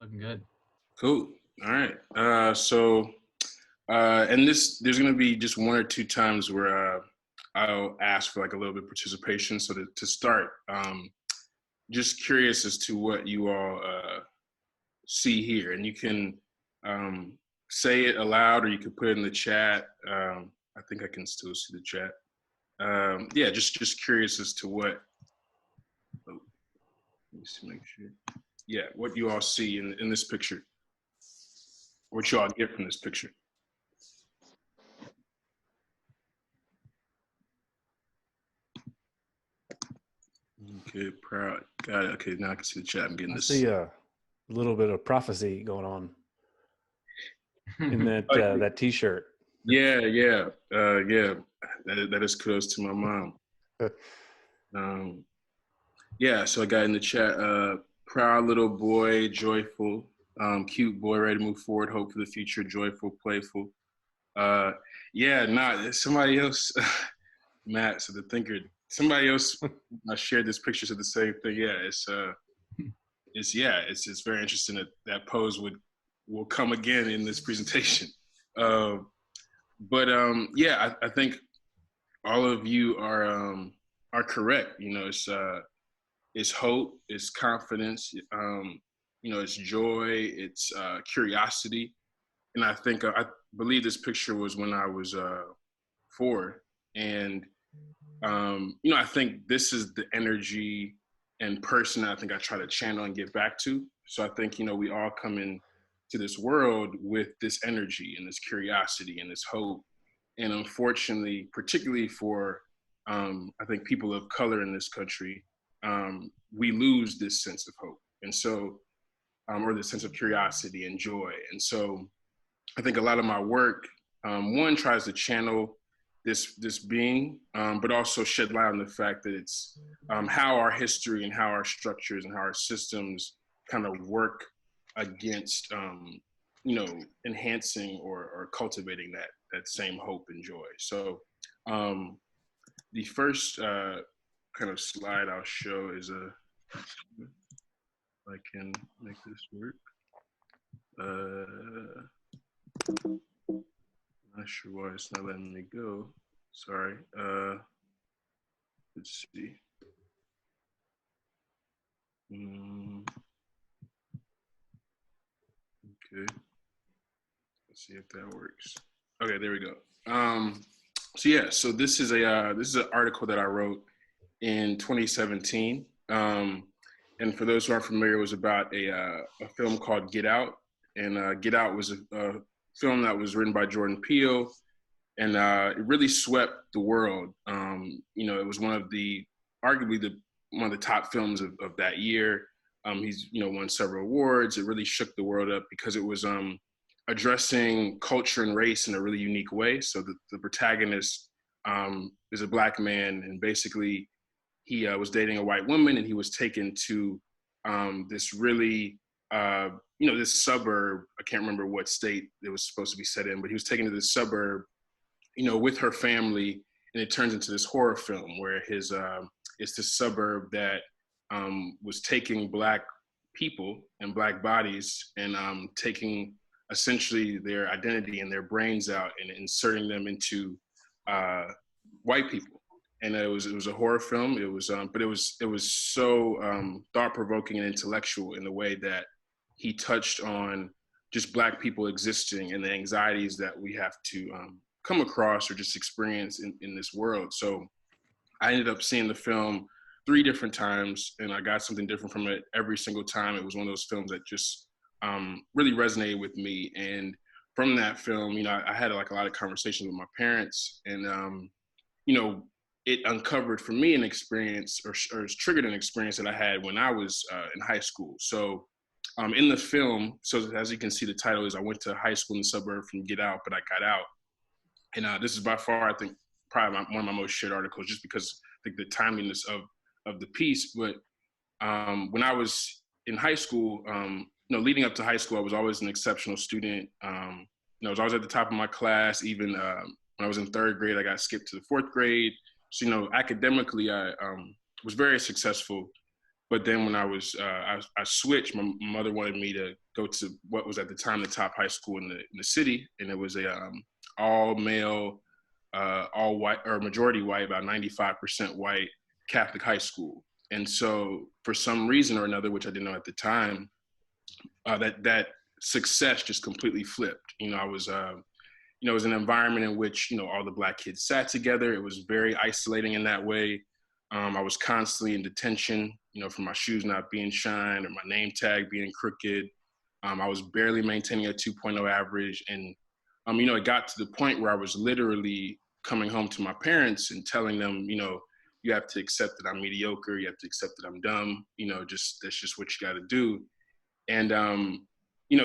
Looking good. Cool. All right. And there's going to be just one or two times where I'll ask for like a little bit of participation. So to start, just curious as to what you all see here, and you can say it aloud or you can put it in the chat. I think I can still see the chat. Yeah, just curious as to what. Oh, let me see, make sure. Yeah, what you all see in this picture. What you all get from this picture. Okay, proud. Got it. Okay, now I can see the chat. I'm getting this. I see a little bit of prophecy going on in that that T-shirt. Yeah. That is kudos to my mom. Yeah, so I got in the chat. Proud little boy, joyful, cute boy, ready to move forward, hope for the future, joyful, playful. Somebody else, Matt, so the thinker. Somebody else shared this picture, said the same thing. Yeah, it's very interesting that pose will come again in this presentation. I think all of you are correct. You know, it's hope, it's confidence, it's joy, it's curiosity, and I think I believe this picture was when I was 4, and I think this is the energy and person I think I try to channel and get back to. So I think we all come in to this world with this energy and this curiosity and this hope, and unfortunately, particularly for I think people of color in this country, we lose this sense of hope, and so or the sense of curiosity and joy. And so I think a lot of my work, one, tries to channel this being, but also shed light on the fact that it's how our history and how our structures and how our systems kind of work against enhancing or cultivating that same hope and joy. So the first kind of slide I'll show is if I can make this work. Not sure why it's not letting me go. Sorry. Let's see. Okay. Let's see if that works. Okay, there we go. So this is an article that I wrote in 2017. And for those who aren't familiar, it was about a film called Get Out. And Get Out was a film that was written by Jordan Peele, and it really swept the world. It was arguably one of the top films of that year. He's won several awards. It really shook the world up because it was addressing culture and race in a really unique way. So the protagonist is a Black man, and basically he was dating a white woman, and he was taken to this really this suburb. I can't remember what state it was supposed to be set in, but he was taken to this suburb, with her family, and it turns into this horror film where it's this suburb that was taking Black people and Black bodies and taking essentially their identity and their brains out and inserting them into white people. And it was a horror film. It was, but it was so thought-provoking and intellectual in the way that he touched on just Black people existing and the anxieties that we have to come across or just experience in this world. So I ended up seeing the film 3 different times, and I got something different from it every single time. It was one of those films that just really resonated with me. And from that film, I had like a lot of conversations with my parents, and it uncovered for me an experience or triggered an experience that I had when I was in high school. So in the film, so as you can see, the title is I went to high school in the suburb from Get Out, but I got out. And this is by far, I think, probably one of my most shared articles, just because I think the timeliness of the piece. But when I was in high school, leading up to high school, I was always an exceptional student. I was always at the top of my class. Even when I was in 3rd grade, I got skipped to the 4th grade. So, academically, I was very successful. But then when I switched, my mother wanted me to go to what was at the time the top high school in the city, and it was a all male, all white or majority white, about 95% white Catholic high school. And so for some reason or another, which I didn't know at the time, that success just completely flipped. I was it was an environment in which all the Black kids sat together. It was very isolating in that way. I was constantly in detention, for my shoes not being shined or my name tag being crooked. I was barely maintaining a 2.0 average. And, it got to the point where I was literally coming home to my parents and telling them, you have to accept that I'm mediocre. You have to accept that I'm dumb. That's just what you got to do. And,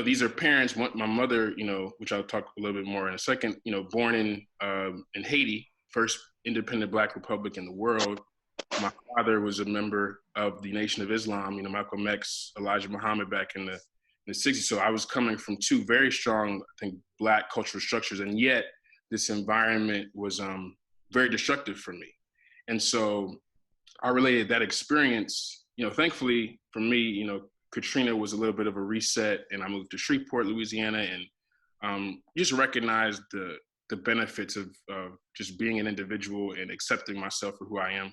these are parents. My mother, which I'll talk a little bit more in a second, born in Haiti, first independent Black republic in the world. My father was a member of the Nation of Islam, Malcolm X, Elijah Muhammad back in the 60s. So I was coming from two very strong, I think, Black cultural structures. And yet this environment was very destructive for me. And so I related that experience, thankfully for me, Katrina was a little bit of a reset, and I moved to Shreveport, Louisiana, and just recognized the benefits of just being an individual and accepting myself for who I am.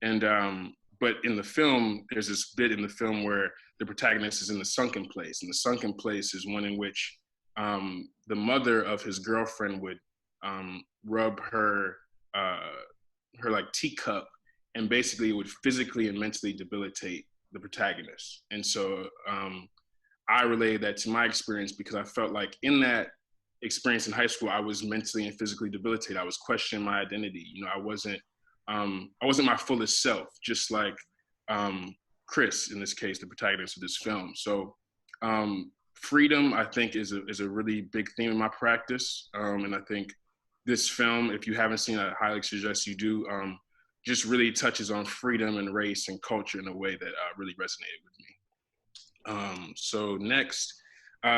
And but in the film, there's this bit in the film where the protagonist is in the sunken place, and the sunken place is one in which the mother of his girlfriend would rub her like teacup, and basically it would physically and mentally debilitate the protagonist. And so I related that to my experience because I felt like in that experience in high school, I was mentally and physically debilitated. I was questioning my identity. I wasn't my fullest self, just like Chris, in this case, the protagonist of this film. So freedom, I think, is a really big theme in my practice. And I think this film, if you haven't seen it, I highly suggest you do, just really touches on freedom and race and culture in a way that really resonated with me. So next,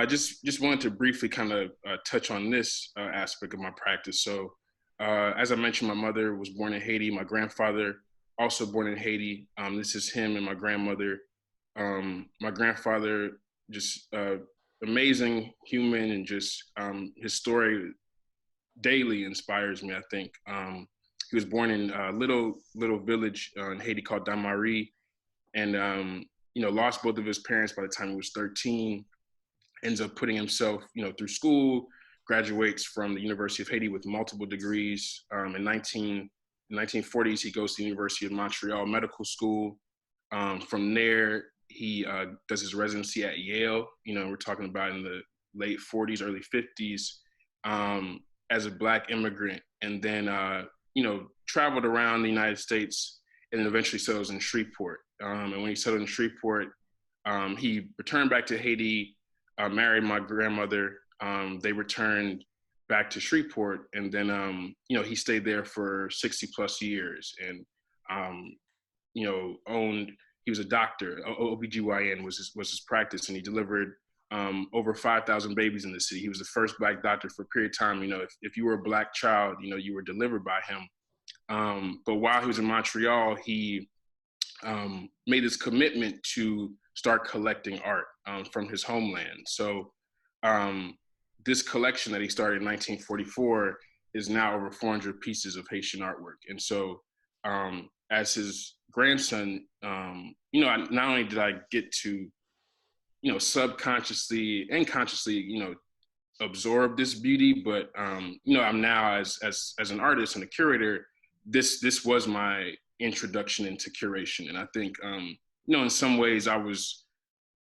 just wanted to briefly kind of touch on this aspect of my practice. So as I mentioned, my mother was born in Haiti. My grandfather also born in Haiti. This is him and my grandmother. My grandfather, just amazing human, and just his story daily inspires me, I think. He was born in a little village in Haiti called Damari, and lost both of his parents by the time he was 13. Ends up putting himself, through school, graduates from the University of Haiti with multiple degrees. In 1940s, he goes to the University of Montreal Medical School. From there, he does his residency at Yale. We're talking about in the late 40s, early 50s, as a Black immigrant, and then traveled around the United States and then eventually settles in Shreveport. And when he settled in Shreveport, he returned back to Haiti, married my grandmother. They returned back to Shreveport, and then he stayed there for 60 plus years, and he was a doctor. OBGYN was his practice, and he delivered over 5,000 babies in the city. He was the first Black doctor for a period of time. If you were a Black child, you were delivered by him. But while he was in Montreal, he made this commitment to start collecting art from his homeland. So this collection that he started in 1944 is now over 400 pieces of Haitian artwork. And so as his grandson, not only did I get to, subconsciously and consciously, absorb this beauty, but I'm now as an artist and a curator, this was my introduction into curation. And I think, in some ways I was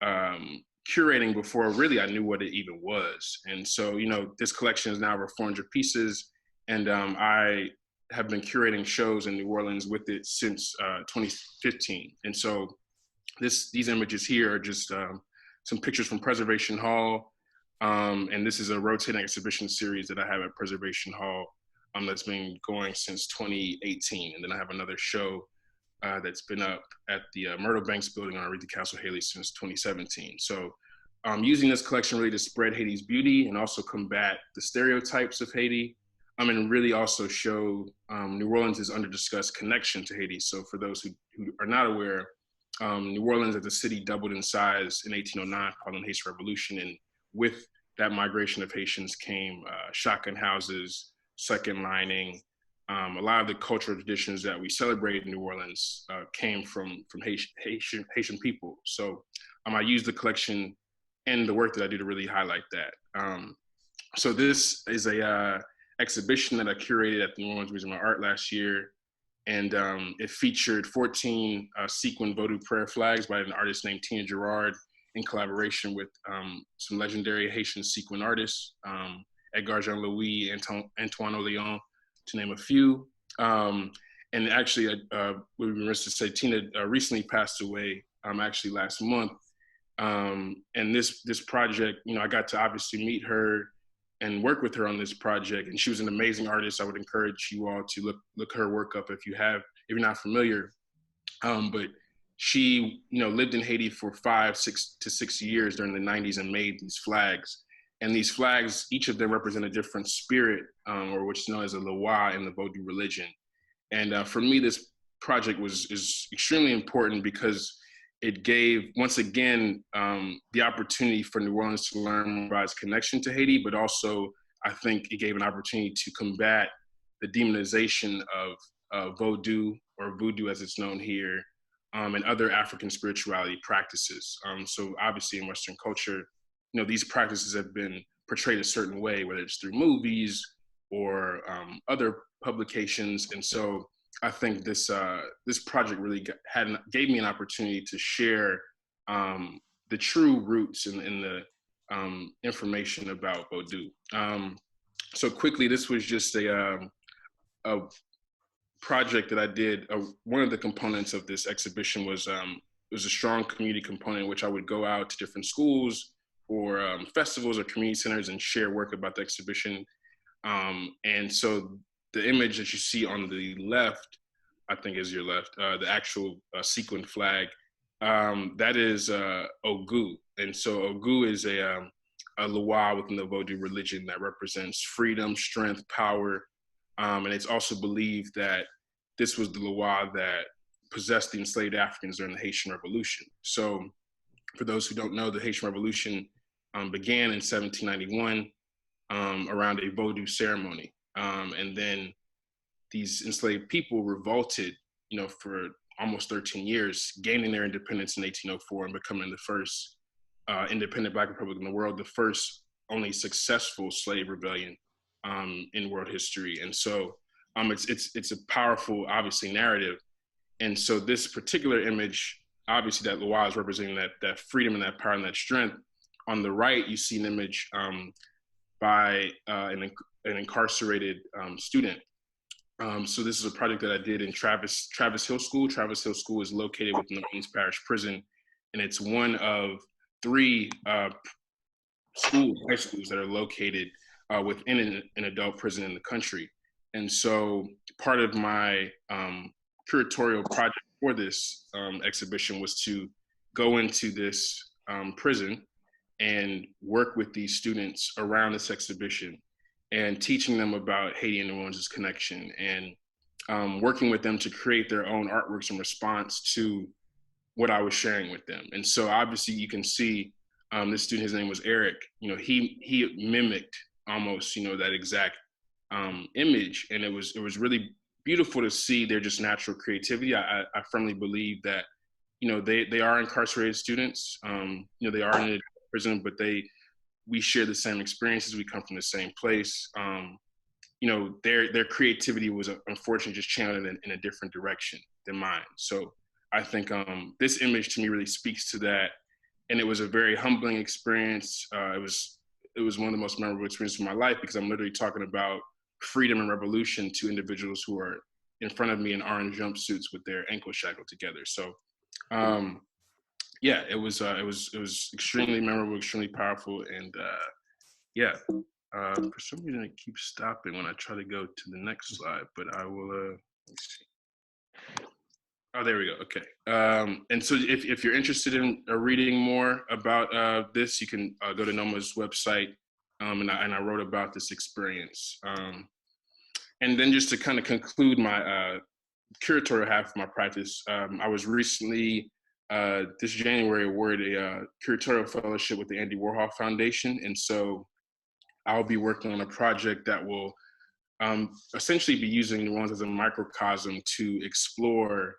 curating before really I knew what it even was. And so, this collection is now over 400 pieces, and I have been curating shows in New Orleans with it since 2015. And so these images here are just some pictures from Preservation Hall. And this is a rotating exhibition series that I have at Preservation Hall that's been going since 2018. And then I have another show that's been up at the Myrtle Banks building on Aretha Castle Haley since 2017. So using this collection really to spread Haiti's beauty and also combat the stereotypes of Haiti, and really also show New Orleans' under-discussed connection to Haiti. So for those who are not aware, New Orleans as a city doubled in size in 1809 following the Haitian Revolution. And with that migration of Haitians came shotgun houses, second lining. A lot of the cultural traditions that we celebrate in New Orleans came from Haitian people. So I use the collection and the work that I do to really highlight that. So this is a exhibition that I curated at the New Orleans Museum of Art last year. And it featured 14 sequin Vodou prayer flags by an artist named Tina Gerard in collaboration with some legendary Haitian sequin artists, Edgar Jean-Louis, Antoine Oleon, to name a few. And actually, we were remiss to say, Tina recently passed away, actually last month. And this project, I got to obviously meet her and work with her on this project. And she was an amazing artist. I would encourage you all to look her work up if you're not familiar. But she, lived in Haiti for 5 to 6 years during the 90s and made these flags. And these flags, each of them represent a different spirit, or what's known as a Loa in the Vodou religion. And for me, this project is extremely important because it gave, once again, the opportunity for New Orleans to learn about its connection to Haiti, but also I think it gave an opportunity to combat the demonization of Vodou, or Voodoo as it's known here, and other African spirituality practices. So obviously in Western culture, these practices have been portrayed a certain way, whether it's through movies or other publications. And so I think this project really gave me an opportunity to share the true roots and the information about Vodou. So quickly, this was just a project that I did. One of the components of this exhibition was a strong community component, in which I would go out to different schools or festivals or community centers and share work about the exhibition. And so the image that you see on the left, I think is your left, the actual sequin flag, that is Ogu. And so Ogu is a Loa within the Vodou religion that represents freedom, strength, power. And it's also believed that this was the Loa that possessed the enslaved Africans during the Haitian Revolution. So for those who don't know, the Haitian Revolution began in 1791 around a Vodou ceremony. And then these enslaved people revolted, for almost 13 years, gaining their independence in 1804 and becoming the first independent Black republic in the world, the first only successful slave rebellion in world history. And so it's a powerful, obviously, narrative. And so this particular image, obviously that Loa is representing that freedom and that power and that strength. On the right, you see an image by an incarcerated student. So this is a project that I did in Travis Hill School. Travis Hill School is located within the Queens Parish Prison, and it's one of 3 high schools that are located within an adult prison in the country. And so part of my curatorial project for this exhibition was to go into this prison and work with these students around this exhibition and teaching them about Haiti and New Orleans' connection, and working with them to create their own artworks in response to what I was sharing with them. And so obviously you can see this student, his name was Eric, he mimicked almost, that exact image. And it was really beautiful to see their just natural creativity. I firmly believe that, they are incarcerated students, they are in a prison, but we share the same experiences. We come from the same place. Their creativity was unfortunately just channeled in a different direction than mine. So I think this image to me really speaks to that. And it was a very humbling experience. It was one of the most memorable experiences of my life, because I'm literally talking about freedom and revolution to individuals who are in front of me in orange jumpsuits with their ankles shackled together. So yeah, it was extremely memorable, extremely powerful, and for some reason it keeps stopping when I try to go to the next slide, but I will. Let me see. Oh, there we go. Okay. And so if you're interested in reading more about this, you can go to NOMA's website, and I wrote about this experience. And then just to kind of conclude my curatorial half of my practice, I was recently this January awarded a curatorial fellowship with the Andy Warhol Foundation. And so I'll be working on a project that will essentially be using New Orleans as a microcosm to explore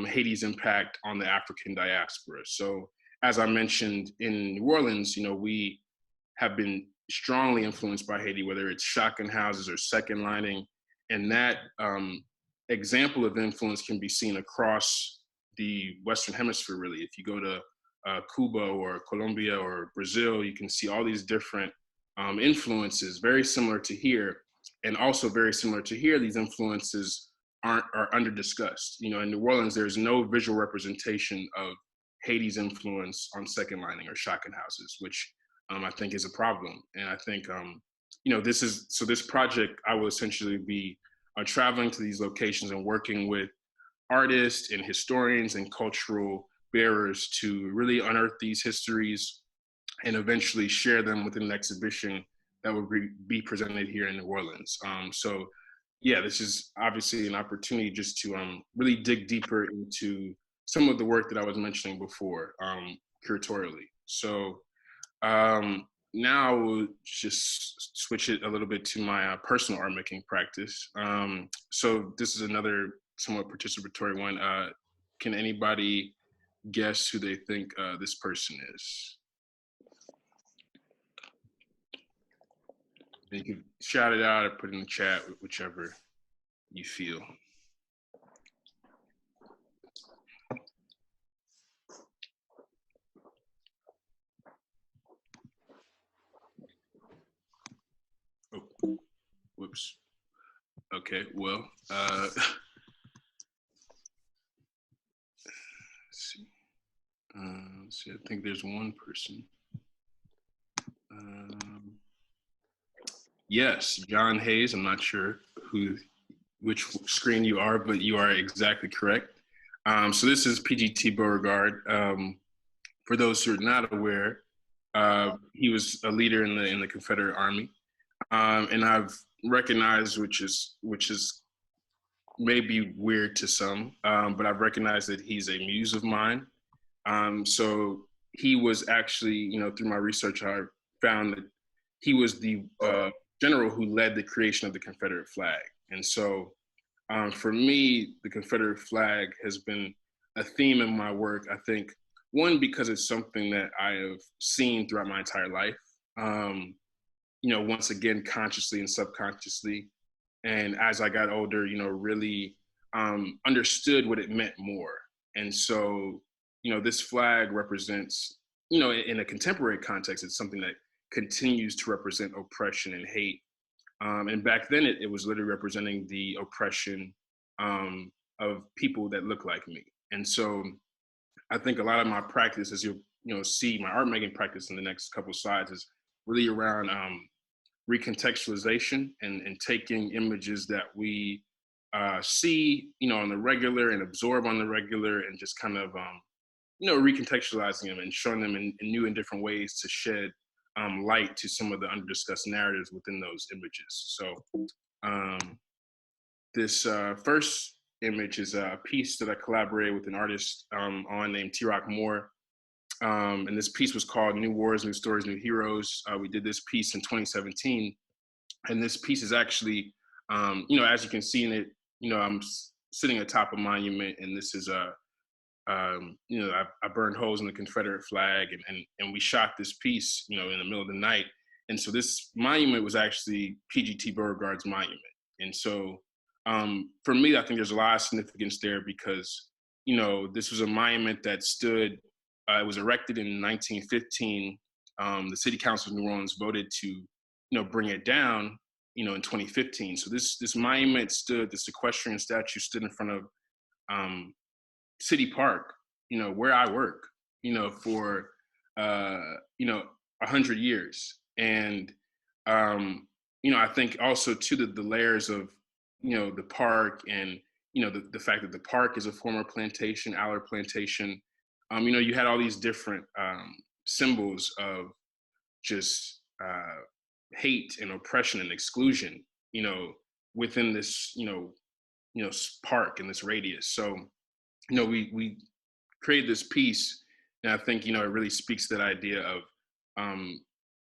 Haiti's impact on the African diaspora. So as I mentioned, in New Orleans, we have been strongly influenced by Haiti, whether it's shotgun houses or second lining. And that example of influence can be seen across the Western Hemisphere, really. If you go to Cuba or Colombia or Brazil, you can see all these different influences, very similar to here. And also very similar to here, these influences are under discussed. In New Orleans, there's no visual representation of Haiti's influence on second lining or shotgun houses, which I think is a problem. And I think, this project, I will essentially be traveling to these locations and working with artists and historians and cultural bearers to really unearth these histories and eventually share them within an exhibition that will be presented here in New Orleans. This is obviously an opportunity just to really dig deeper into some of the work that I was mentioning before, curatorially. So now we'll just switch it a little bit to my personal art making practice. So this is another somewhat participatory one. Can anybody guess who they think this person is? And you can shout it out or put it in the chat, whichever you feel. Oh, whoops. Okay, well, let's see. I think there's one person. Yes, John Hayes. I'm not sure which screen you are, but you are exactly correct. So this is PGT Beauregard. For those who are not aware, he was a leader in the Confederate Army, and I've recognized, which is maybe weird to some, but I've recognized that he's a muse of mine. So he was actually, through my research, I found that he was the general who led the creation of the Confederate flag. And so for me, the Confederate flag has been a theme in my work. I think, one, because it's something that I have seen throughout my entire life, once again, consciously and subconsciously. And as I got older, really understood what it meant more. And so, this flag represents, in a contemporary context, it's something that continues to represent oppression and hate. And back then, it was literally representing the oppression of people that look like me. And so I think a lot of my practice, as you'll see, my art making practice in the next couple of slides, is really around recontextualization and taking images that we see, on the regular and absorb on the regular, and just kind of, recontextualizing them and showing them in new and different ways to shed light to some of the under-discussed narratives within those images. So this first image is a piece that I collaborated with an artist on named T-Rock Moore. And this piece was called New Wars, New Stories, New Heroes. We did this piece in 2017. And this piece is actually, as you can see in it, I'm sitting atop a monument, and this is I burned holes in the Confederate flag, and we shot this piece, in the middle of the night. And so this monument was actually PGT Beauregard's monument. And so for me, I think there's a lot of significance there because, this was a monument that stood, it was erected in 1915. The City Council of New Orleans voted to, bring it down, in 2015. So this monument stood, this equestrian statue stood in front of City Park, where I work, for 100 years. And I think also too the layers of the park and the fact that the park is a former plantation, Allard plantation. You had all these different symbols of just hate and oppression and exclusion, within this park and this radius. So we created this piece, and I think, it really speaks to that idea of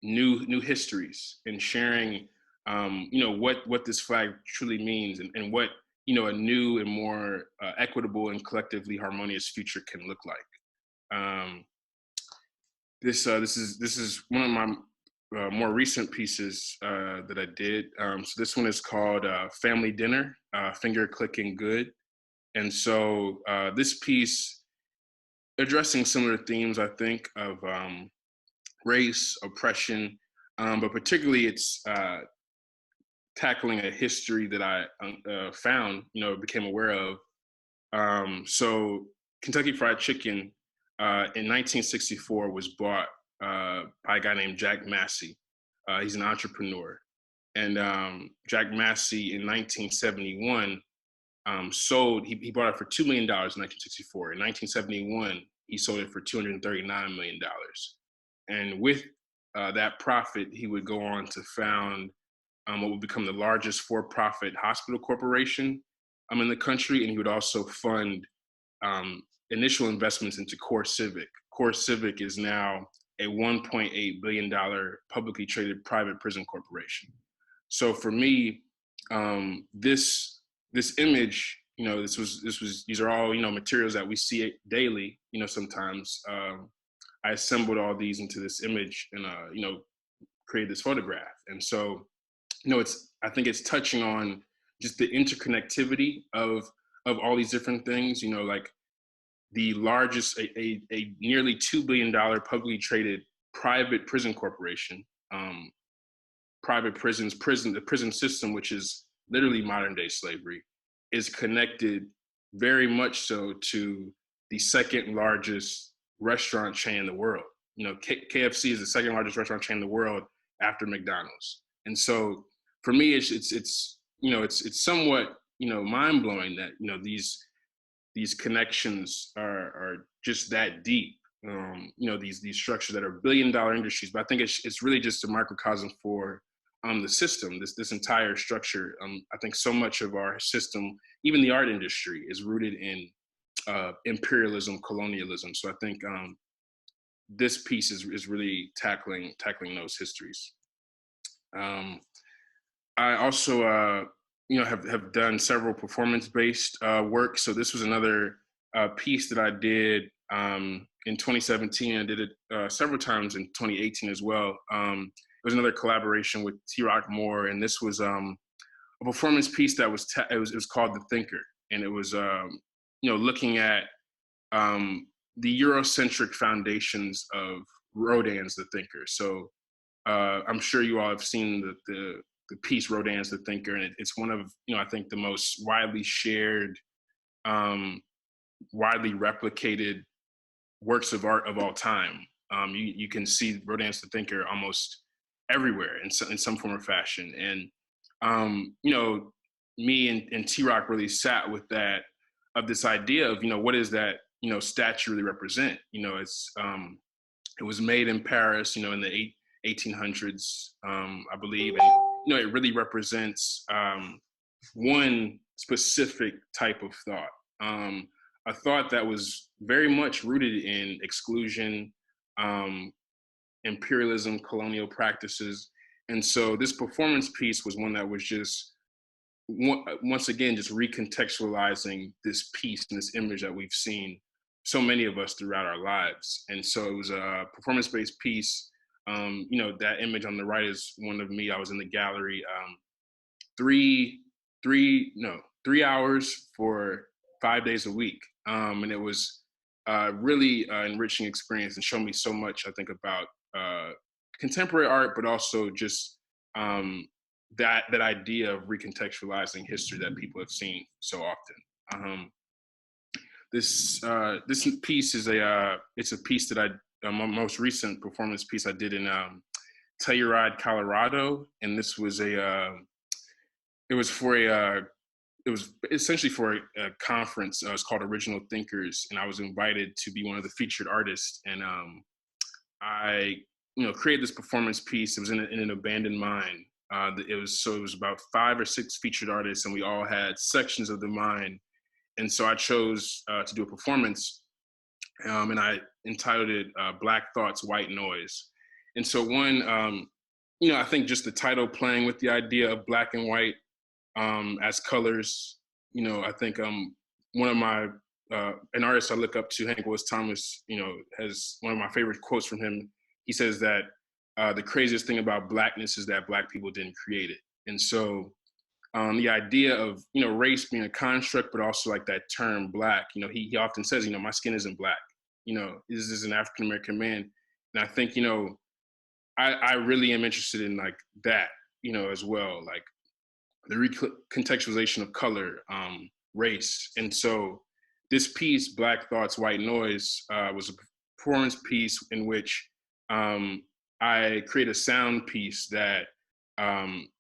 new histories and sharing, what this flag truly means, and what, a new and more equitable and collectively harmonious future can look like. This is one of my more recent pieces that I did. So this one is called Family Dinner, Finger Clicking Good. And so this piece, addressing similar themes, I think, of race, oppression, but particularly it's tackling a history that I found, became aware of. So Kentucky Fried Chicken in 1964 was bought by a guy named Jack Massey. He's an entrepreneur. And Jack Massey in 1971 sold, he bought it for $2 million in 1964. In 1971, he sold it for $239 million. And with that profit, he would go on to found what would become the largest for-profit hospital corporation in the country. And he would also fund initial investments into Core Civic. Core Civic is now a $1.8 billion publicly traded private prison corporation. So for me, this image, these are all, materials that we see daily, sometimes. I assembled all these into this image and, created this photograph. And so, I think it's touching on just the interconnectivity of all these different things, like the largest, a nearly $2 billion publicly traded private prison corporation, private prisons, the prison system, which is literally modern day slavery, is connected very much so to the second largest restaurant chain in the world. KFC is the second largest restaurant chain in the world after McDonald's. And so for me, it's somewhat, mind blowing that, these connections are just that deep. These structures that are billion-dollar industries, but I think it's really just a microcosm for the system, this entire structure. I think so much of our system, even the art industry, is rooted in imperialism, colonialism. So I think this piece is really tackling those histories. I also, have done several performance-based work. So this was another piece that I did in 2017. I did it several times in 2018 as well. It was another collaboration with T-Rock Moore, and this was a performance piece that was it was called The Thinker, and it was looking at the Eurocentric foundations of Rodin's The Thinker. So I'm sure you all have seen the piece Rodin's The Thinker, and it's one of, I think the most widely shared, widely replicated works of art of all time. You can see Rodin's The Thinker almost everywhere in some form or fashion. And me and T-Rock really sat with that, of this idea of, what is that, statue really represent? It was made in Paris, in the 1800s, I believe. And, it really represents one specific type of thought, a thought that was very much rooted in exclusion, imperialism, colonial practices. And so this performance piece was one that was just, once again, just recontextualizing this piece and this image that we've seen, so many of us, throughout our lives. And so it was a performance-based piece. That image on the right is one of me. I was in the gallery 3 hours for 5 days a week. And it was really enriching experience, and showed me so much, I think, about contemporary art, but also just that idea of recontextualizing history that people have seen so often. This piece is it's a piece that my most recent performance piece I did in Telluride, Colorado, and this was it was essentially for a conference. It was called Original Thinkers, and I was invited to be one of the featured artists. And I, created this performance piece. It was in an abandoned mine. It was about 5 or 6 featured artists, and we all had sections of the mine. And so I chose to do a performance and I entitled it "Black Thoughts, White Noise." And so one, I think just the title playing with the idea of black and white as colors. I think one of my an artist I look up to, Hank Willis Thomas, has one of my favorite quotes from him. He says that the craziest thing about blackness is that black people didn't create it. And so the idea of race being a construct, but also like that term black. He often says, my skin isn't black. This is an African American man, and I think I really am interested in like that, as well, like the recontextualization of color, race. And so this piece, Black Thoughts, White Noise, was a performance piece in which I create a sound piece that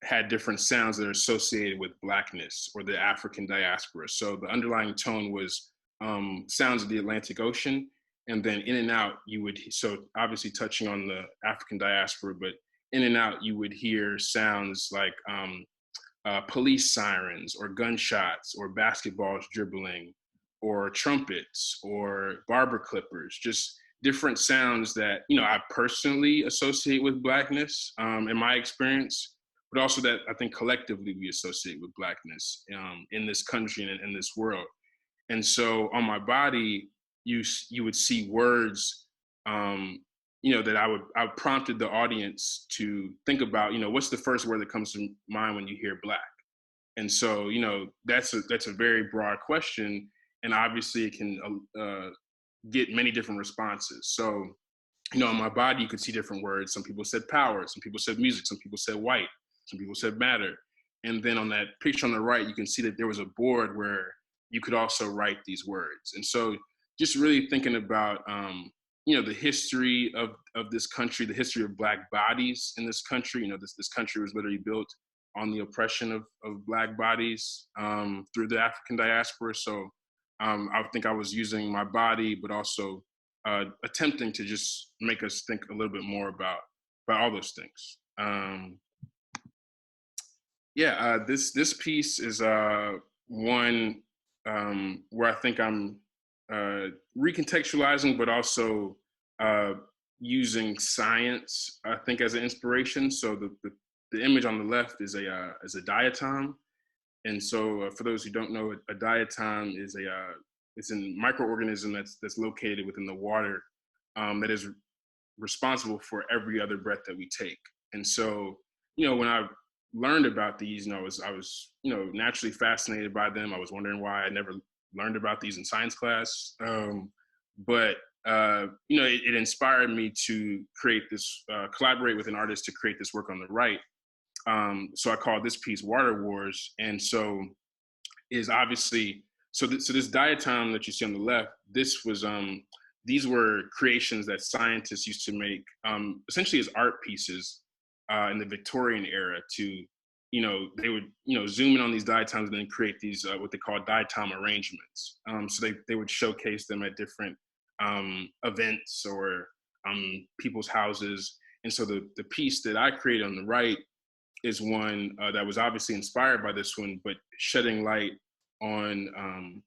had different sounds that are associated with Blackness or the African diaspora. So the underlying tone was sounds of the Atlantic Ocean. And then in and out, so obviously touching on the African diaspora, but in and out, you would hear sounds like police sirens or gunshots or basketballs dribbling or trumpets or barber clippers, just different sounds that I personally associate with Blackness in my experience, but also that I think collectively we associate with Blackness in this country and in this world. And so on my body, you would see words, that I prompted the audience to think about, what's the first word that comes to mind when you hear black? And so, that's a very broad question, and obviously it can get many different responses. So, on my body, you could see different words. Some people said power, some people said music, some people said white, some people said matter. And then on that picture on the right, you can see that there was a board where you could also write these words. And so just really thinking about, the history of this country, the history of Black bodies in this country. This country was literally built on the oppression of Black bodies through the African diaspora. So I think I was using my body, but also attempting to just make us think a little bit more about all those things. This piece is one where I think I'm recontextualizing, but also using science, I think, as an inspiration. So the image on the left is a diatom, and so for those who don't know, a diatom is it's a microorganism that's located within the water that is responsible for every other breath that we take. And so when I learned about these, I was naturally fascinated by them. I was wondering why I never learned about these in science class, but it inspired me to create this, collaborate with an artist to create this work on the right. So I called this piece Water Wars. And so is obviously, so this diatom that you see on the left, this was, these were creations that scientists used to make essentially as art pieces in the Victorian era to, they would, zoom in on these diatoms and then create these, what they call diatom arrangements. So they would showcase them at different events or people's houses. And so the piece that I created on the right is one that was obviously inspired by this one, but shedding light on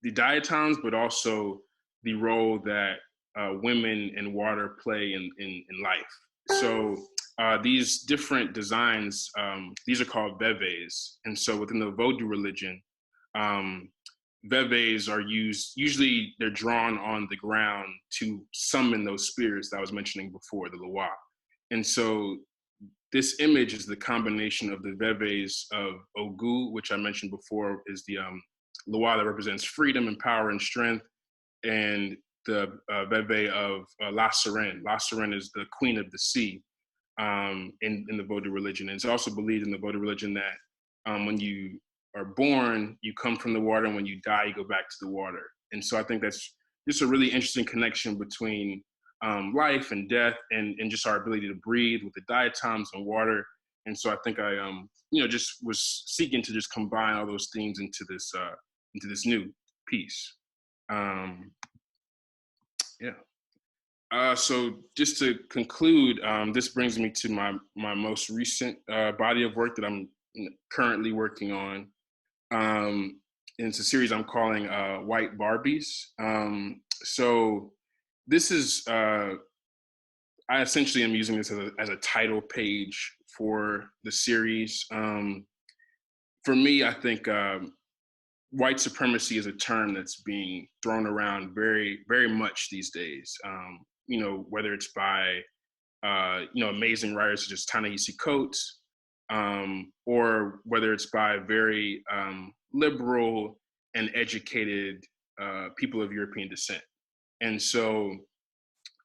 the diatoms, but also the role that women and water play in life. So these different designs, these are called veves. And so within the Vodou religion, veves are used, usually they're drawn on the ground to summon those spirits that I was mentioning before, the Loa. And so this image is the combination of the veves of Ogu, which I mentioned before is the Loa that represents freedom and power and strength, and the veve of La Sirène. La Sirène is the queen of the sea in the Vodou religion. And it's also believed in the Vodou religion that when you are born, you come from the water, and when you die, you go back to the water. And so I think that's just a really interesting connection between life and death and just our ability to breathe with the diatoms and water. And so I think I, just was seeking to just combine all those themes into this new piece. So just to conclude, this brings me to my most recent body of work that I'm currently working on. And it's a series I'm calling White Barbies. So this is, I essentially am using this as a title page for the series. For me, I think white supremacy is a term that's being thrown around very, very much these days. Whether it's by amazing writers such as Ta-Nehisi Coates, or whether it's by very liberal and educated people of European descent. And so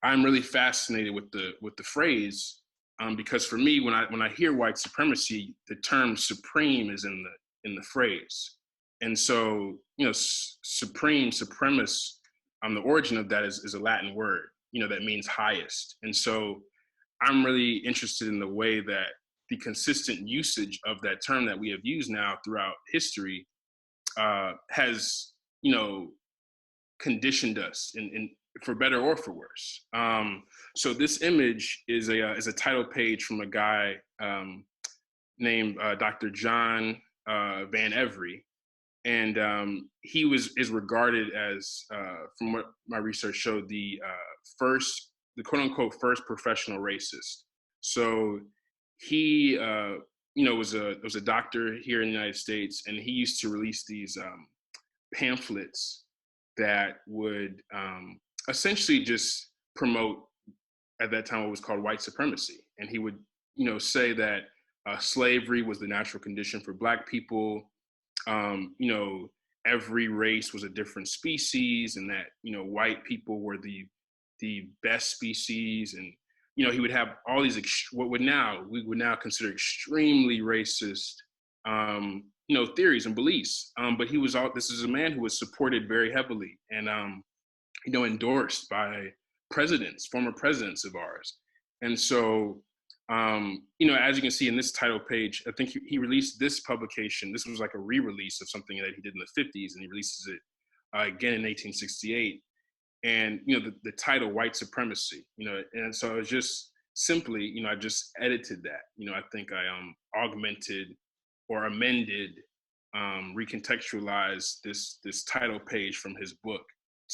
I'm really fascinated with the phrase, because for me, when I hear white supremacy, the term supreme is in the phrase. And so, supreme, supremus, the origin of that is a Latin word, that means highest. And so I'm really interested in the way that the consistent usage of that term that we have used now throughout history has, conditioned us in for better or for worse. So this image is a title page from a guy named Dr. John Van Every, and he is regarded as, from what my research showed, the quote unquote first professional racist. So he, was a doctor here in the United States, and he used to release these pamphlets that would essentially just promote, at that time, what was called white supremacy. And he would, say that slavery was the natural condition for Black people. Every race was a different species, and that, white people were the best species. And, he would have all these, we would now consider extremely racist, theories and beliefs. But this is a man who was supported very heavily and, endorsed by former presidents of ours. And so, as you can see in this title page, I think he released this publication. This was like a re-release of something that he did in the 50s, and he releases it again in 1868. And, the title, White Supremacy, and so it was just simply, I just edited that. I think I augmented or amended, recontextualized this title page from his book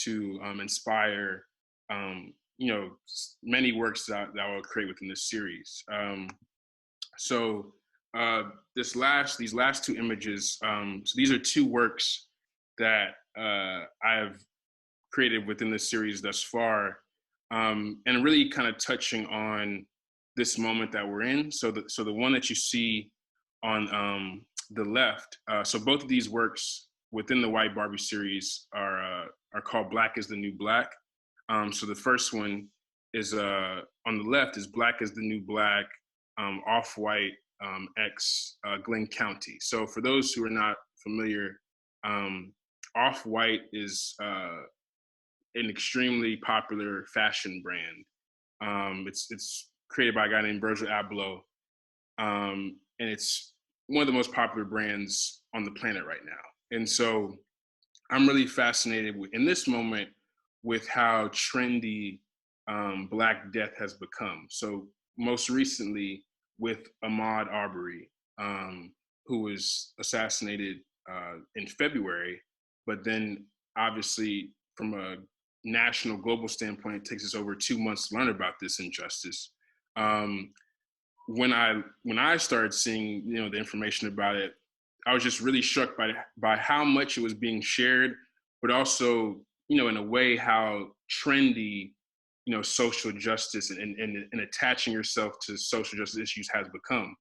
to inspire, many works that I will create within this series. So these last two images, so these are two works that I have created within this series thus far, and really kind of touching on this moment that we're in. So the one that you see on the left, so both of these works within the White Barbie series are called Black is the New Black. So the first one is on the left is Black is the New Black, Off-White X Glenn County. So for those who are not familiar, Off-White is an extremely popular fashion brand. It's created by a guy named Virgil Abloh, and it's one of the most popular brands on the planet right now. And so I'm really fascinated in this moment with how trendy Black death has become. So most recently with Ahmaud Arbery, who was assassinated in February, but then obviously from a national, global standpoint, it takes us over 2 months to learn about this injustice. When I started seeing, the information about it, I was just really struck by how much it was being shared, but also, in a way, how trendy, social justice and attaching yourself to social justice issues has become.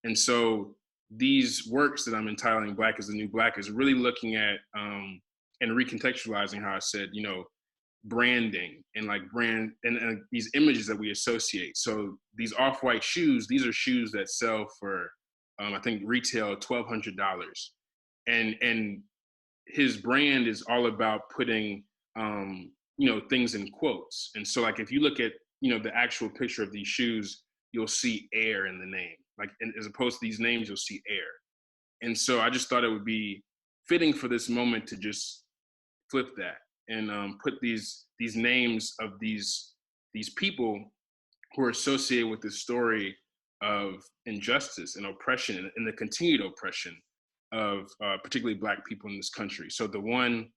And so these works that I'm entitling Black is the New Black is really looking at and recontextualizing how I said, branding and and these images that we associate. So these off-white shoes, these are shoes that sell for I think retail $1,200, and his brand is all about putting things in quotes. And so like if you look at the actual picture of these shoes, you'll see air in the name, like as opposed to these names, you'll see air. And so I just thought it would be fitting for this moment to just flip that and put these names of these people who are associated with the story of injustice and oppression and the continued oppression of particularly Black people in this country. So the one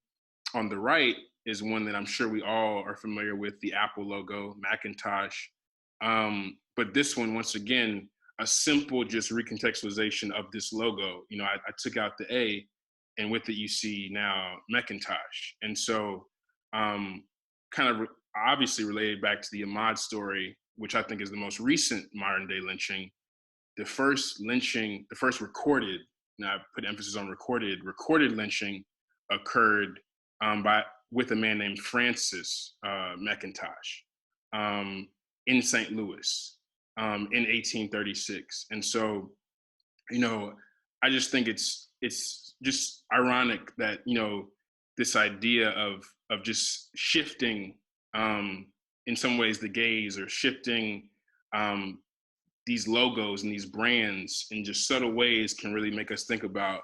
on the right is one that I'm sure we all are familiar with, the Apple logo, Macintosh. But this one, once again, a simple just recontextualization of this logo. You know, I took out the A, and with it you see now Macintosh. And so kind of obviously related back to the Ahmaud story, which I think is the most recent modern day lynching. The first lynching, the first recorded, now I put emphasis on recorded lynching occurred by with a man named Francis McIntosh in St. Louis in 1836. And so, you know, I just think it's just ironic that, you know, this idea of just shifting in some ways the gaze, or shifting these logos and these brands in just subtle ways, can really make us think about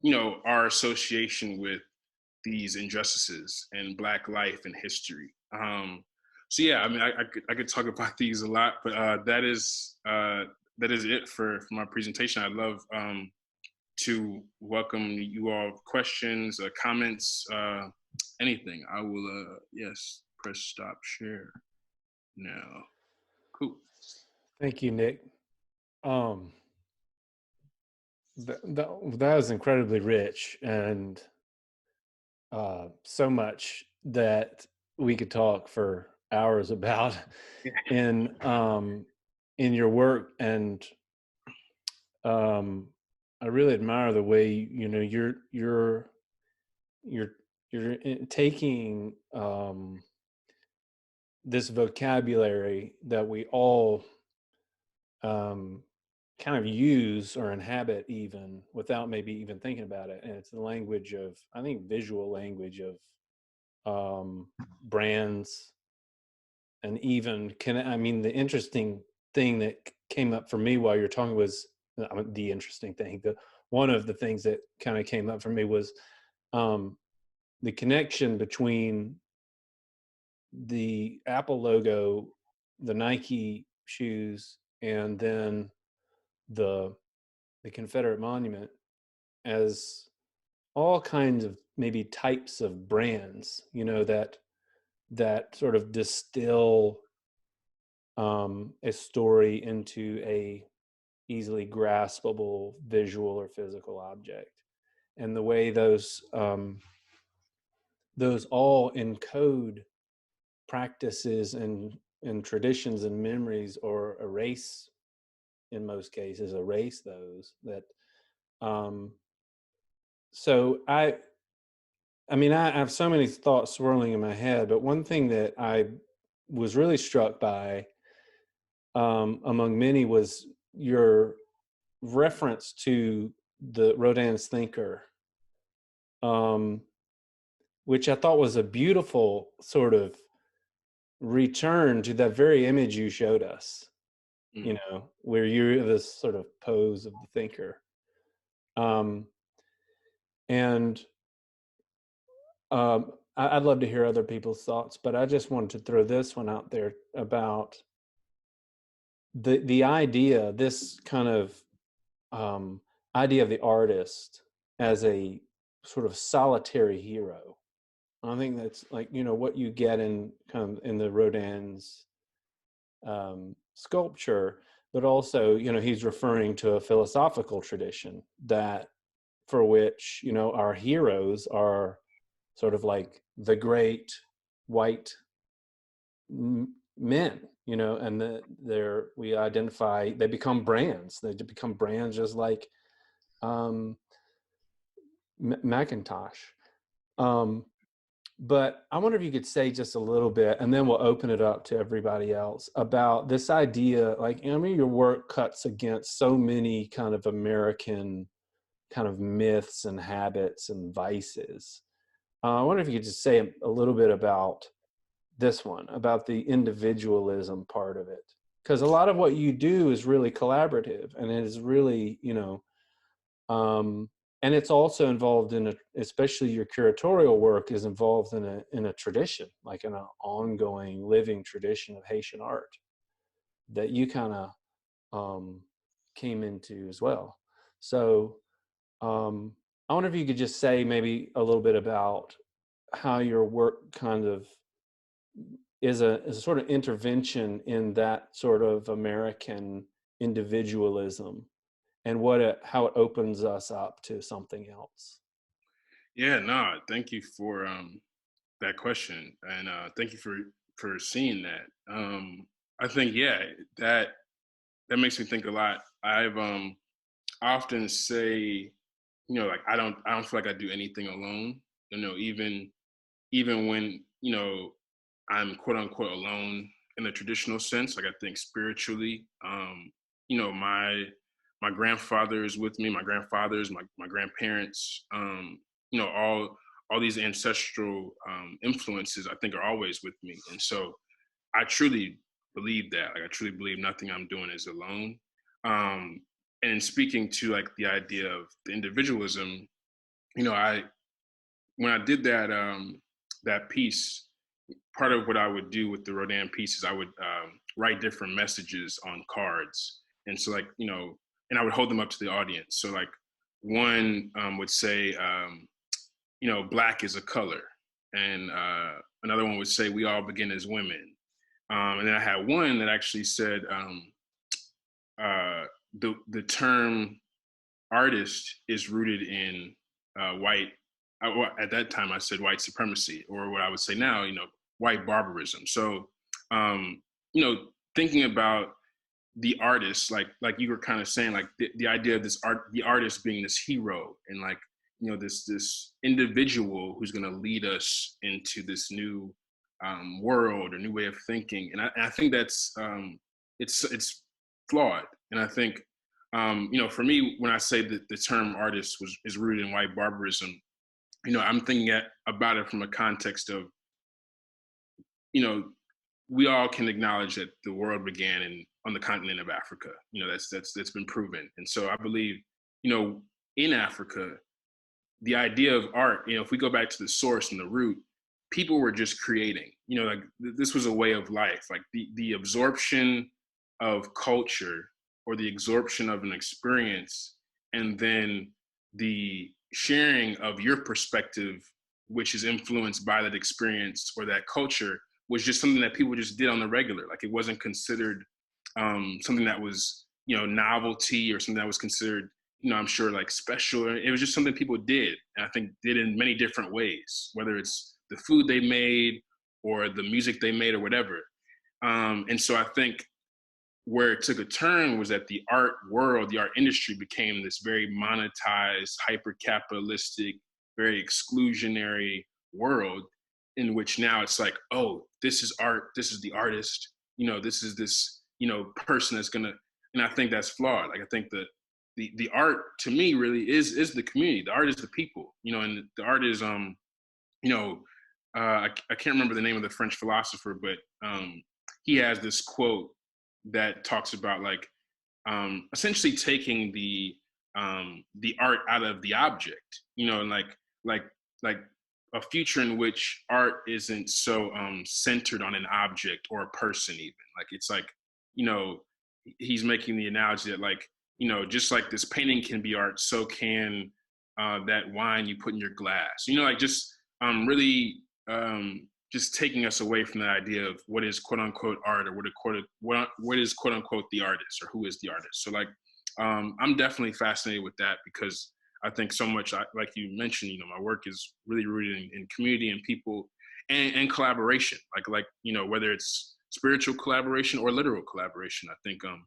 you know, our association with these injustices and Black life and history. So yeah, I mean, I could talk about these a lot, but that is it for my presentation. I'd love to welcome you all questions, comments, anything. I will yes, press stop share now. Cool. Thank you, Nick. That was incredibly rich, and so much that we could talk for hours about in your work. And I really admire the way, you know, you're taking this vocabulary that we all kind of use or inhabit even without maybe even thinking about it. And it's the language of, I think, visual language of brands. And even the interesting thing that came up for me while you're talking was the interesting thing. One of the things that kind of came up for me was the connection between the Apple logo, the Nike shoes, and then the Confederate monument as all kinds of maybe types of brands, you know, that sort of distill a story into a easily graspable visual or physical object. And the way those all encode practices and traditions and memories, or erase, in most cases, erase those that. So I have so many thoughts swirling in my head, but one thing that I was really struck by, among many, was your reference to the Rodin's thinker, which I thought was a beautiful sort of return to that very image you showed us, you know, where you're this sort of pose of the thinker. I'd love to hear other people's thoughts, but I just wanted to throw this one out there about the idea, this kind of idea of the artist as a sort of solitary hero. I think that's, like, you know, what you get in kind of in the Rodin's sculpture, but also, you know, he's referring to a philosophical tradition that, for which, you know, our heroes are sort of like the great white men, you know, and they become brands. They become brands just like Macintosh. But I wonder if you could say just a little bit, and then we'll open it up to everybody else, about this idea. Like, I mean, your work cuts against so many kind of American kind of myths and habits and vices. I wonder if you could just say a little bit about this one, about the individualism part of it. Because a lot of what you do is really collaborative, and it is really, you know, and it's also involved in especially your curatorial work is involved in a tradition, like in an ongoing living tradition of Haitian art that you kind of came into as well. So I wonder if you could just say maybe a little bit about how your work kind of is a sort of intervention in that sort of American individualism, and how it opens us up to something else. Yeah, no, thank you for that question, and thank you for seeing that. I think yeah, that that makes me think a lot. I've often say, like I don't feel like I do anything alone. Even when I'm quote unquote alone in the traditional sense. Like I think spiritually, my grandfather is with me. My grandfathers, my grandparents, all these ancestral influences, I think, are always with me. And so I truly believe that. Like I truly believe nothing I'm doing is alone. Um, and speaking to like the idea of the individualism, I when I did that piece, part of what I would do with the Rodin pieces, I would write different messages on cards, and so like and I would hold them up to the audience. So like one would say, black is a color, and another one would say we all begin as women, and then I had one that actually said the term artist is rooted in white. At that time, I said white supremacy, or what I would say now, white barbarism. So, um, thinking about the artist, like you were kind of saying, like the idea of the artist being this hero, and like this individual who's going to lead us into this new world or new way of thinking, and I think that's it's flawed, and I think for me, when I say that the term artist is rooted in white barbarism, I'm thinking about it from a context of, you know, we all can acknowledge that the world began on the continent of Africa. That's been proven, and so I believe, in Africa, the idea of art, if we go back to the source and the root, people were just creating. Like this was a way of life. Like the absorption of culture or the absorption of an experience, and then the sharing of your perspective, which is influenced by that experience or that culture, was just something that people just did on the regular. Like it wasn't considered something that was, novelty, or something that was considered, I'm sure, like special. It was just something people did, and I think did in many different ways, whether it's the food they made or the music they made or whatever. And so I think where it took a turn was that the art world, the art industry, became this very monetized, hyper capitalistic, very exclusionary world, in which now it's like, oh, this is art, this is the artist, this is this, person that's gonna, and I think that's flawed. Like I think that the art to me really is the community. The art is the people, and the art is you know, I can't remember the name of the French philosopher, but he has this quote that talks about like essentially taking the art out of the object, and like like a future in which art isn't so centered on an object or a person, even. Like it's like, you know, he's making the analogy that like, just like this painting can be art, so can that wine you put in your glass. Like just really just taking us away from the idea of what is quote unquote art, or what is quote unquote the artist, or who is the artist. So like I'm definitely fascinated with that, because I think so much, like you mentioned, my work is really rooted in community and people, and collaboration. Like whether it's spiritual collaboration or literal collaboration. I think I'm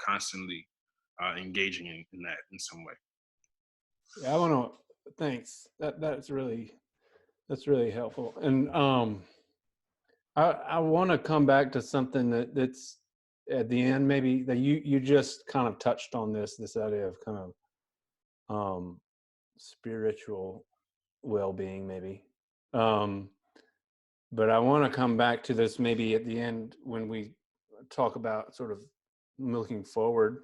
constantly engaging in that in some way. Yeah, I want to. Thanks. That's really helpful. And I want to come back to something that's at the end, maybe that you just kind of touched on this idea of kind of spiritual well-being, maybe. But I want to come back to this maybe at the end when we talk about sort of looking forward,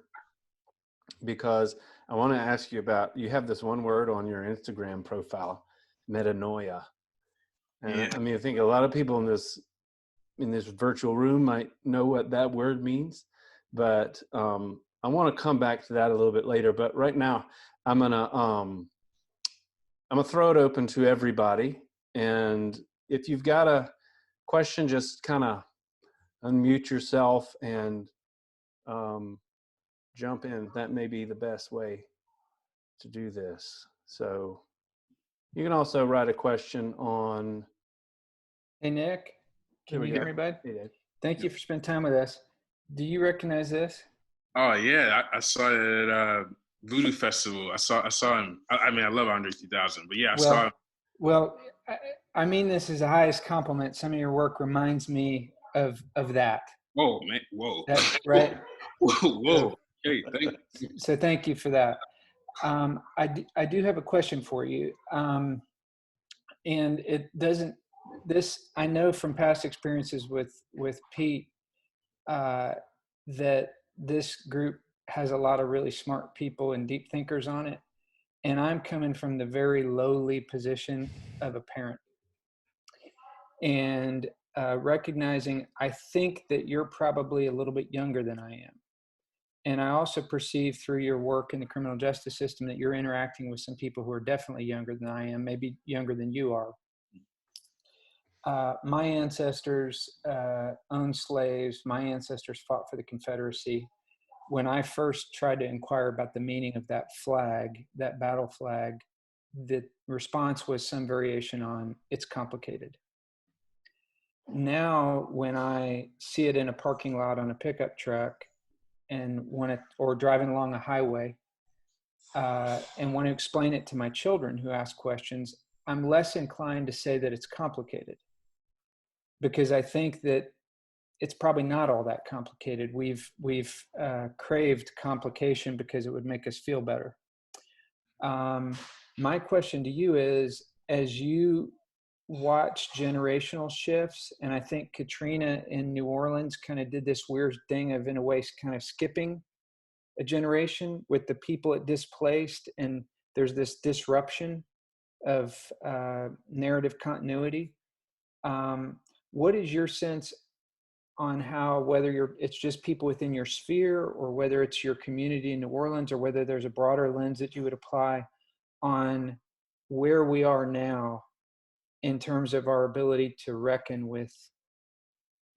because I want to ask you about, you have this one word on your Instagram profile, metanoia. And Yeah. I mean, I think a lot of people in this virtual room might know what that word means, but I want to come back to that a little bit later. But right now, I'm gonna throw it open to everybody. And if you've got a question, just kind of unmute yourself and jump in. That may be the best way to do this. So you can also write a question on. Hey, Nick, can you hear me, bud? Hey, Dave. Thank you for spending time with us. Do you recognize this? Oh yeah, I saw it at Voodoo Festival. I saw him. I mean, I love Andre 3000, but yeah, I saw him. Well, I mean this is the highest compliment. Some of your work reminds me of that. Whoa, man! Whoa! That's right. Whoa! Hey, thank you. So thank you for that. I do have a question for you, and it doesn't. This I know from past experiences with Pete that this group has a lot of really smart people and deep thinkers on it, and I'm coming from the very lowly position of a parent, and recognizing I think that you're probably a little bit younger than I am. And I also perceive through your work in the criminal justice system that you're interacting with some people who are definitely younger than I am, maybe younger than you are. My ancestors owned slaves. My ancestors fought for the Confederacy. When I first tried to inquire about the meaning of that flag, that battle flag, the response was some variation on, it's complicated. Now, when I see it in a parking lot on a pickup truck, and or driving along a highway, and want to explain it to my children who ask questions, I'm less inclined to say that it's complicated, because I think that it's probably not all that complicated. We've craved complication because it would make us feel better. My question to you is, as you watch generational shifts, and I think Katrina in New Orleans kind of did this weird thing of, in a way, kind of skipping a generation with the people it displaced, and there's this disruption of narrative continuity. What is your sense on how, whether it's just people within your sphere, or whether it's your community in New Orleans, or whether there's a broader lens that you would apply on where we are now in terms of our ability to reckon with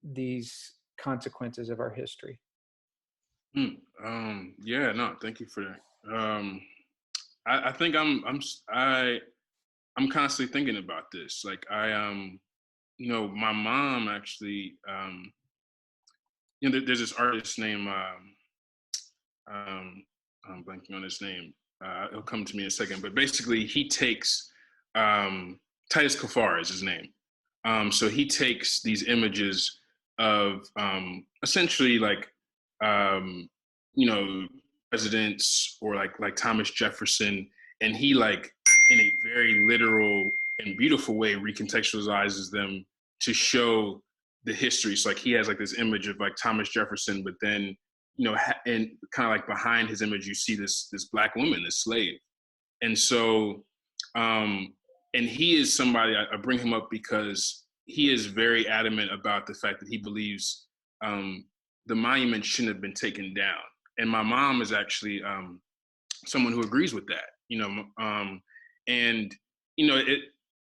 these consequences of our history? Yeah, no, thank you for that. I think I'm constantly thinking about this. Like my mom actually, there's this artist named, I'm blanking on his name. It'll come to me in a second, but basically he takes, Titus Kafar is his name. So he takes these images of essentially like, presidents, or like Thomas Jefferson, and he, like, in a very literal and beautiful way, recontextualizes them to show the history. So like he has like this image of like Thomas Jefferson, but then, and kind of like behind his image, you see this Black woman, this slave. And so, and he is somebody, I bring him up because he is very adamant about the fact that he believes the monument shouldn't have been taken down. And my mom is actually someone who agrees with that,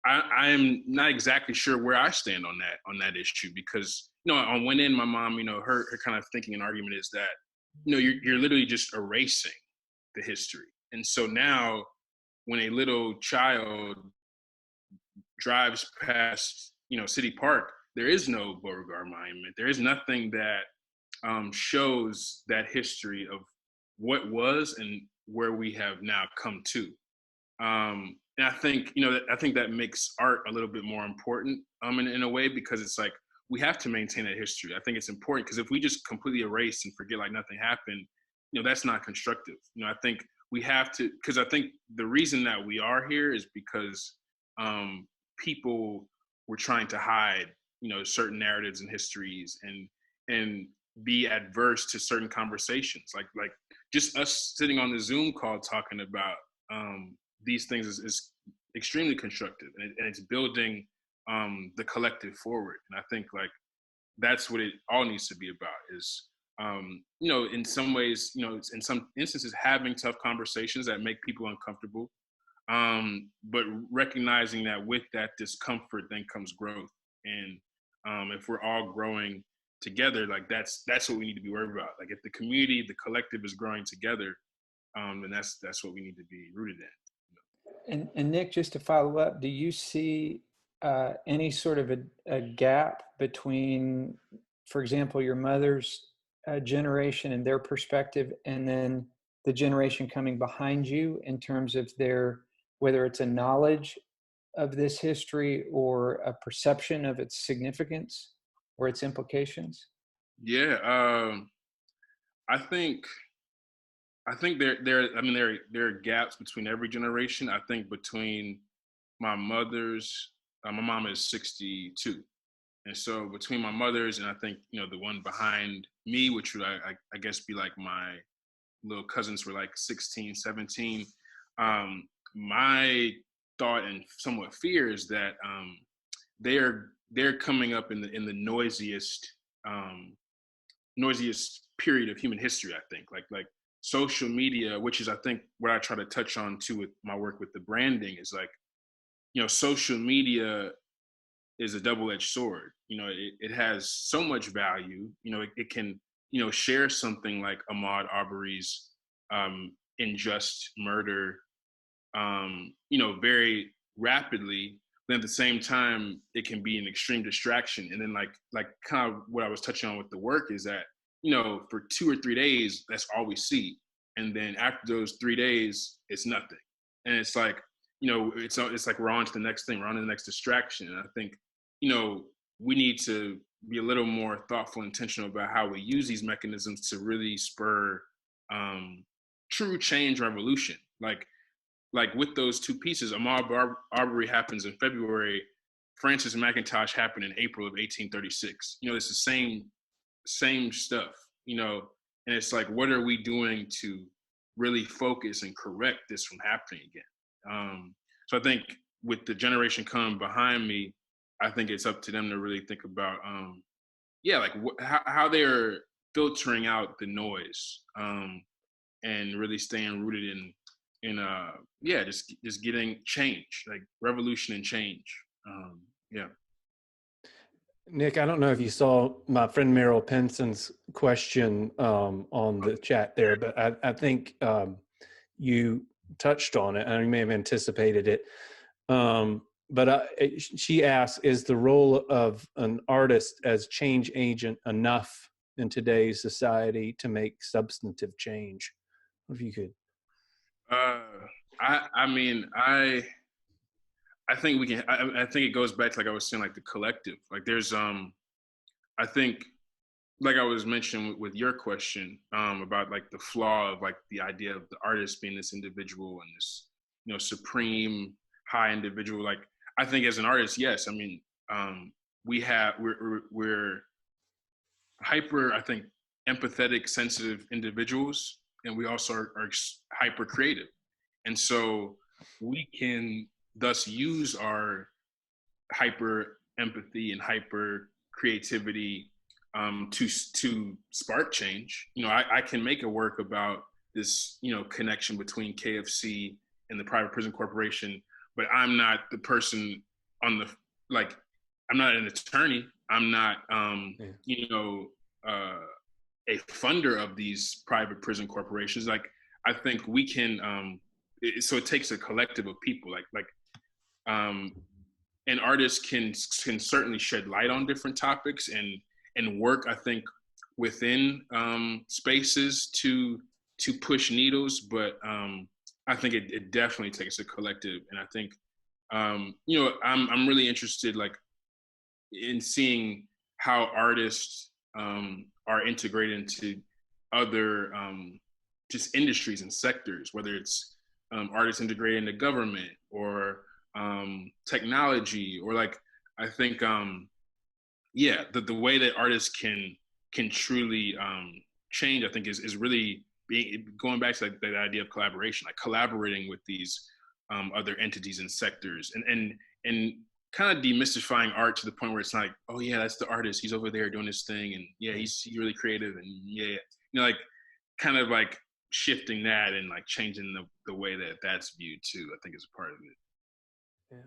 I am not exactly sure where I stand on that issue, because, on one end, my mom, her kind of thinking and argument is that, you're literally just erasing the history. And so now when a little child drives past, City Park, there is no Beauregard monument. There is nothing that shows that history of what was and where we have now come to. And I think, I think that makes art a little bit more important in a way, because it's like, we have to maintain that history. I think it's important, because if we just completely erase and forget like nothing happened, that's not constructive. I think we have to, because I think the reason that we are here is because people were trying to hide, certain narratives and histories, and be adverse to certain conversations. Like just us sitting on the Zoom call talking about these things is extremely constructive, and it's building the collective forward. And I think like that's what it all needs to be about, is in some ways, in some instances, having tough conversations that make people uncomfortable, But recognizing that with that discomfort then comes growth. And if we're all growing together, like that's what we need to be worried about. Like if the community, the collective is growing together, then that's what we need to be rooted in. And Nic, just to follow up, do you see any sort of a gap between, for example, your mother's generation and their perspective, and then the generation coming behind you in terms of their, whether it's a knowledge of this history or a perception of its significance or its implications? Yeah, I think there are gaps between every generation. I think between my mother's, my mom is 62, and so between my mother's and I think the one behind me, which would I guess be like my little cousins were like 16, 17. My thought and somewhat fear is that they're coming up in the noisiest period of human history. I think like social media, which is I think what I try to touch on too with my work with the branding, is like social media is a double-edged sword. It has so much value. It can share something like Ahmaud Arbery's unjust murder very rapidly. Then at the same time, it can be an extreme distraction. And then like kind of what I was touching on with the work is that, for 2 or 3 days, that's all we see. And then after those 3 days, it's nothing. And it's like, it's like we're on to the next thing, we're on to the next distraction. And I think, we need to be a little more thoughtful, intentional about how we use these mechanisms to really spur true change, revolution. Like with those two pieces, Ahmaud Arbery happens in February, Francis McIntosh happened in April of 1836. It's the same stuff, and it's like, what are we doing to really focus and correct this from happening again? So I think with the generation coming behind me, I think it's up to them to really think about, how they're filtering out the noise, and really staying rooted in just getting change, like revolution and change. Yeah. Nic, I don't know if you saw my friend Merrill Penson's question on the chat there, but I think you touched on it, and you may have anticipated it. But she asks, is the role of an artist as change agent enough in today's society to make substantive change? If you could. I think we can. I think it goes back to, like I was saying, like the collective. Like there's, I think, like I was mentioning with your question about like the flaw of like the idea of the artist being this individual and this, supreme high individual. Like I think as an artist, yes. I mean, we're hyper, I think, empathetic, sensitive individuals, and we also are hyper creative, and so we can thus use our hyper empathy and hyper creativity to spark change. I can make a work about this, connection between KFC and the private prison corporation, but I'm not the person on the, like, I'm not an attorney. I'm not, a funder of these private prison corporations. Like, I think we can, so it takes a collective of people, and artists can certainly shed light on different topics and work, I think, within spaces to push needles. But I think it definitely takes a collective. And I think, I'm really interested, like, in seeing how artists are integrated into other just industries and sectors, whether it's artists integrated into government or technology, or like, I think, the way that artists can truly change, I think, is really going back to like that idea of collaboration, like collaborating with these other entities and sectors, and kind of demystifying art to the point where it's like, oh yeah, that's the artist, he's over there doing his thing, and yeah, he's really creative, and yeah, like kind of like shifting that and like changing the way that that's viewed too, I think is a part of it. Yeah.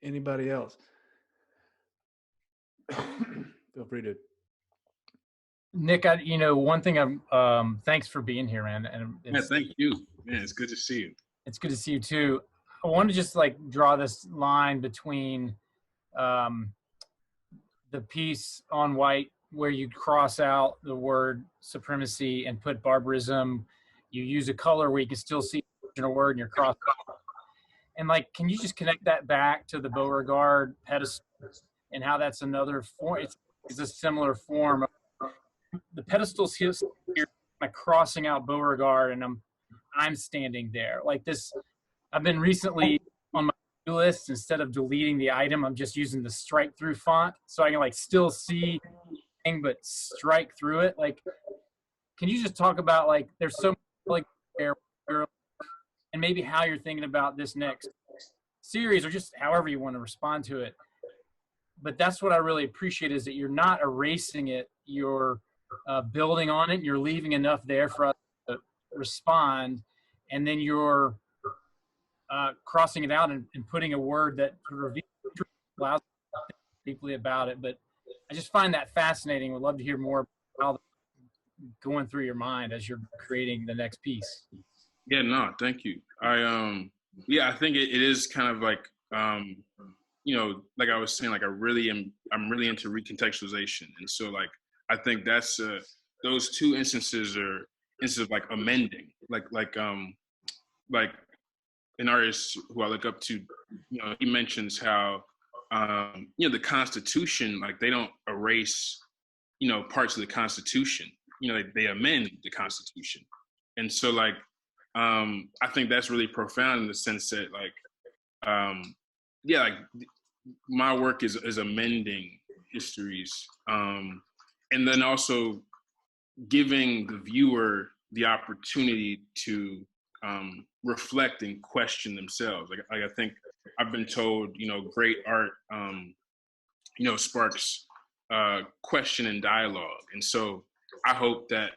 Anybody else? Feel free to. Nick, one thing thanks for being here, man. And Yeah, thank you. Man, it's good to see you. It's good to see you too. I want to just like draw this line between the piece on white where you cross out the word supremacy and put barbarism. You use a color where you can still see a word and you're cross. And like, can you just connect that back to the Beauregard pedestal and how that's another form? It's a similar form. The pedestal's here, like crossing out Beauregard, and I'm standing there like this. I've been recently on my list, instead of deleting the item, I'm just using the strike through font so I can like still see thing but strike through it. Like, can you just talk about like there's so much like there and maybe how you're thinking about this next series or just however you want to respond to it. But that's what I really appreciate is that you're not erasing it, you're building on it, you're leaving enough there for us to respond, and then you're crossing it out and putting a word that reveals allows deeply about it. But I just find that fascinating. Would love to hear more about going through your mind as you're creating the next piece. Yeah, no, thank you. I think it is kind of like, like I was saying, like I'm really into recontextualization. And so like, I think that's, those two instances are instances of like amending, like an artist who I look up to, he mentions how, the Constitution, like they don't erase, parts of the Constitution, they amend the Constitution. And so like, I think that's really profound in the sense that like, like my work is amending histories. And then also giving the viewer the opportunity to reflect and question themselves. Like I think I've been told, great art, sparks question and dialogue. And so I hope that,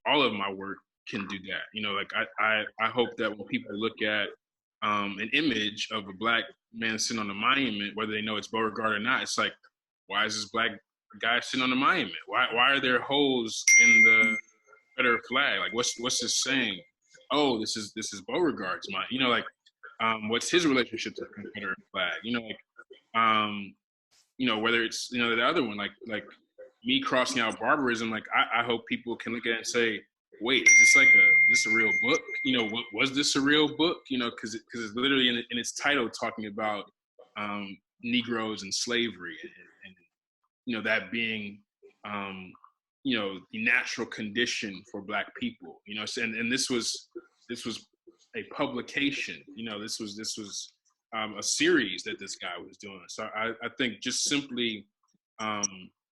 all of my work can do that. Like I hope that when people look at an image of a Black man sitting on a monument, whether they know it's Beauregard or not, it's like, why is this Black guy sitting on the monument? Why are there holes in the Confederate flag? Like what's this saying? Oh, this is Beauregard's monument. What's his relationship to the Confederate flag? Whether it's the other one, like me crossing out barbarism, like I hope people can look at it and say, wait, is this a real book? Was this a real book? Because it's literally in its title talking about Negroes and slavery, and that being the natural condition for Black people. And this was a publication. This was a series that this guy was doing. So I think just simply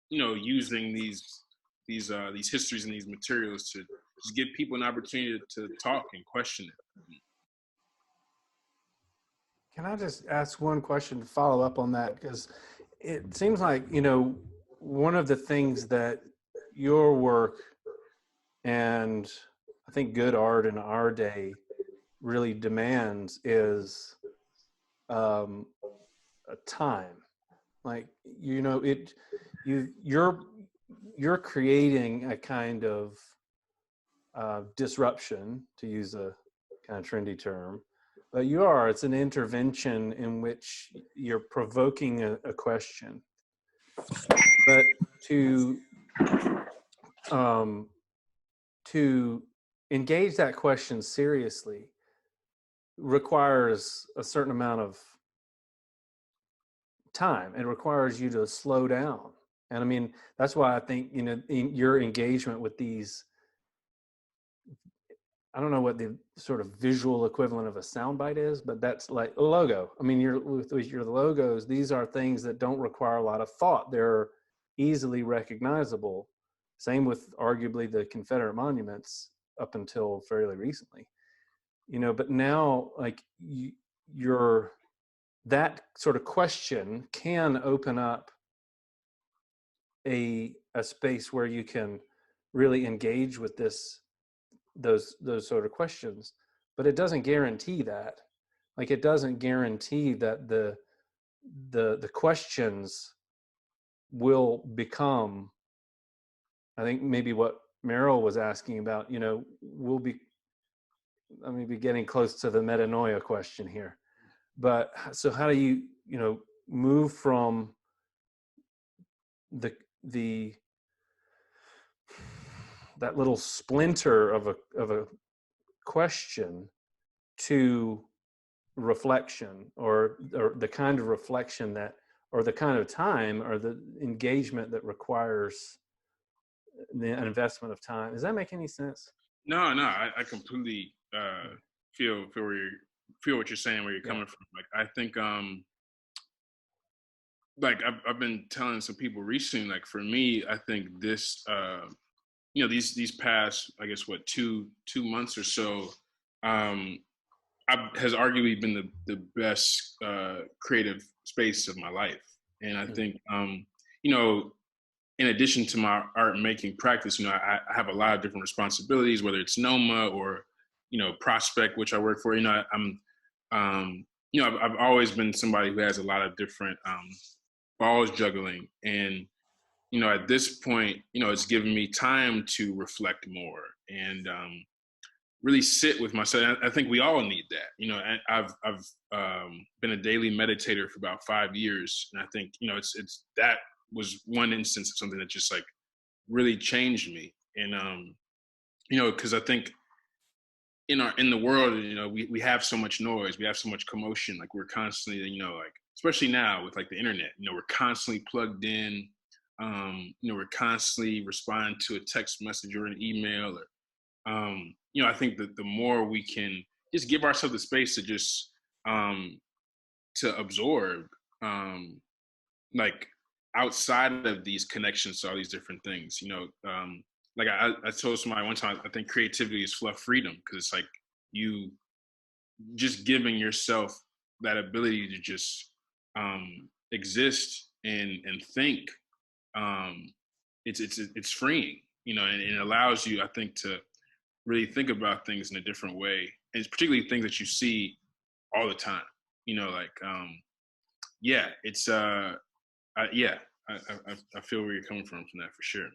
using these histories and these materials to just give people an opportunity to talk and question it. Can I just ask one question to follow up on that? Because it seems like, one of the things that your work and I think good art in our day really demands is a time. Like, you're creating a kind of disruption, to use a kind of trendy term, but it's an intervention in which you're provoking a question. But to engage that question seriously requires a certain amount of time. It requires you to slow down. And I mean, that's why I think, in your engagement with these, I don't know what the sort of visual equivalent of a soundbite is, but that's like a logo. I mean, with your logos, these are things that don't require a lot of thought. They're easily recognizable. Same with arguably the Confederate monuments up until fairly recently. But now, like, that sort of question can open up a space where you can really engage with those sort of questions, but it doesn't guarantee that. Like, it doesn't guarantee that the questions will become, I think maybe what Meryl was asking about, will be, I may be getting close to the metanoia question here. But so how do you, move from the that little splinter of a question to reflection, or the kind of reflection that, or the kind of time, or the engagement that requires the investment of time? Does that make any sense? No, I completely feel what you're saying, where you're coming from. Like, I think like I've been telling some people recently, like, for me, I think this these past, I guess, what, two months or so, has arguably been the best creative space of my life. And I think in addition to my art making practice, I have a lot of different responsibilities, whether it's NOMA or, Prospect, which I work for. I've always been somebody who has a lot of different balls juggling. And, at this point, it's given me time to reflect more and really sit with myself. I think we all need that. I've been a daily meditator for about 5 years. And I think, it's that was one instance of something that just like really changed me. And because I think in the world, we have so much noise, we have so much commotion. Like, we're constantly, like, especially now with like the internet, we're constantly plugged in. We're constantly responding to a text message or an email, or I think that the more we can just give ourselves the space to just to absorb, like, outside of these connections to all these different things, like I told somebody one time, I think creativity is fluff freedom, because it's like you just giving yourself that ability to just exist and think. It's freeing, and it allows you, I think, to really think about things in a different way. And it's particularly things that you see all the time, like, it's I feel where you're coming from that, for sure.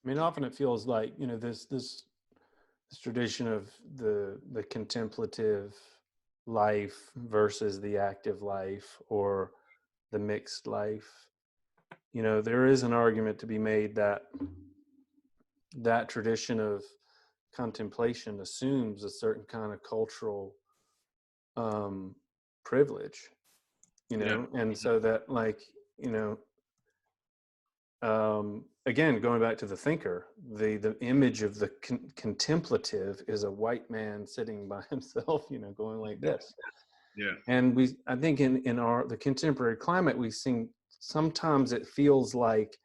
I mean, often it feels like, this tradition of the contemplative life versus the active life, or the mixed life. There is an argument to be made that tradition of contemplation assumes a certain kind of cultural privilege, and so that, like, again, going back to the thinker, the image of the contemplative is a white man sitting by himself, going like this. Yeah. And I think in the contemporary climate, we see sometimes it feels like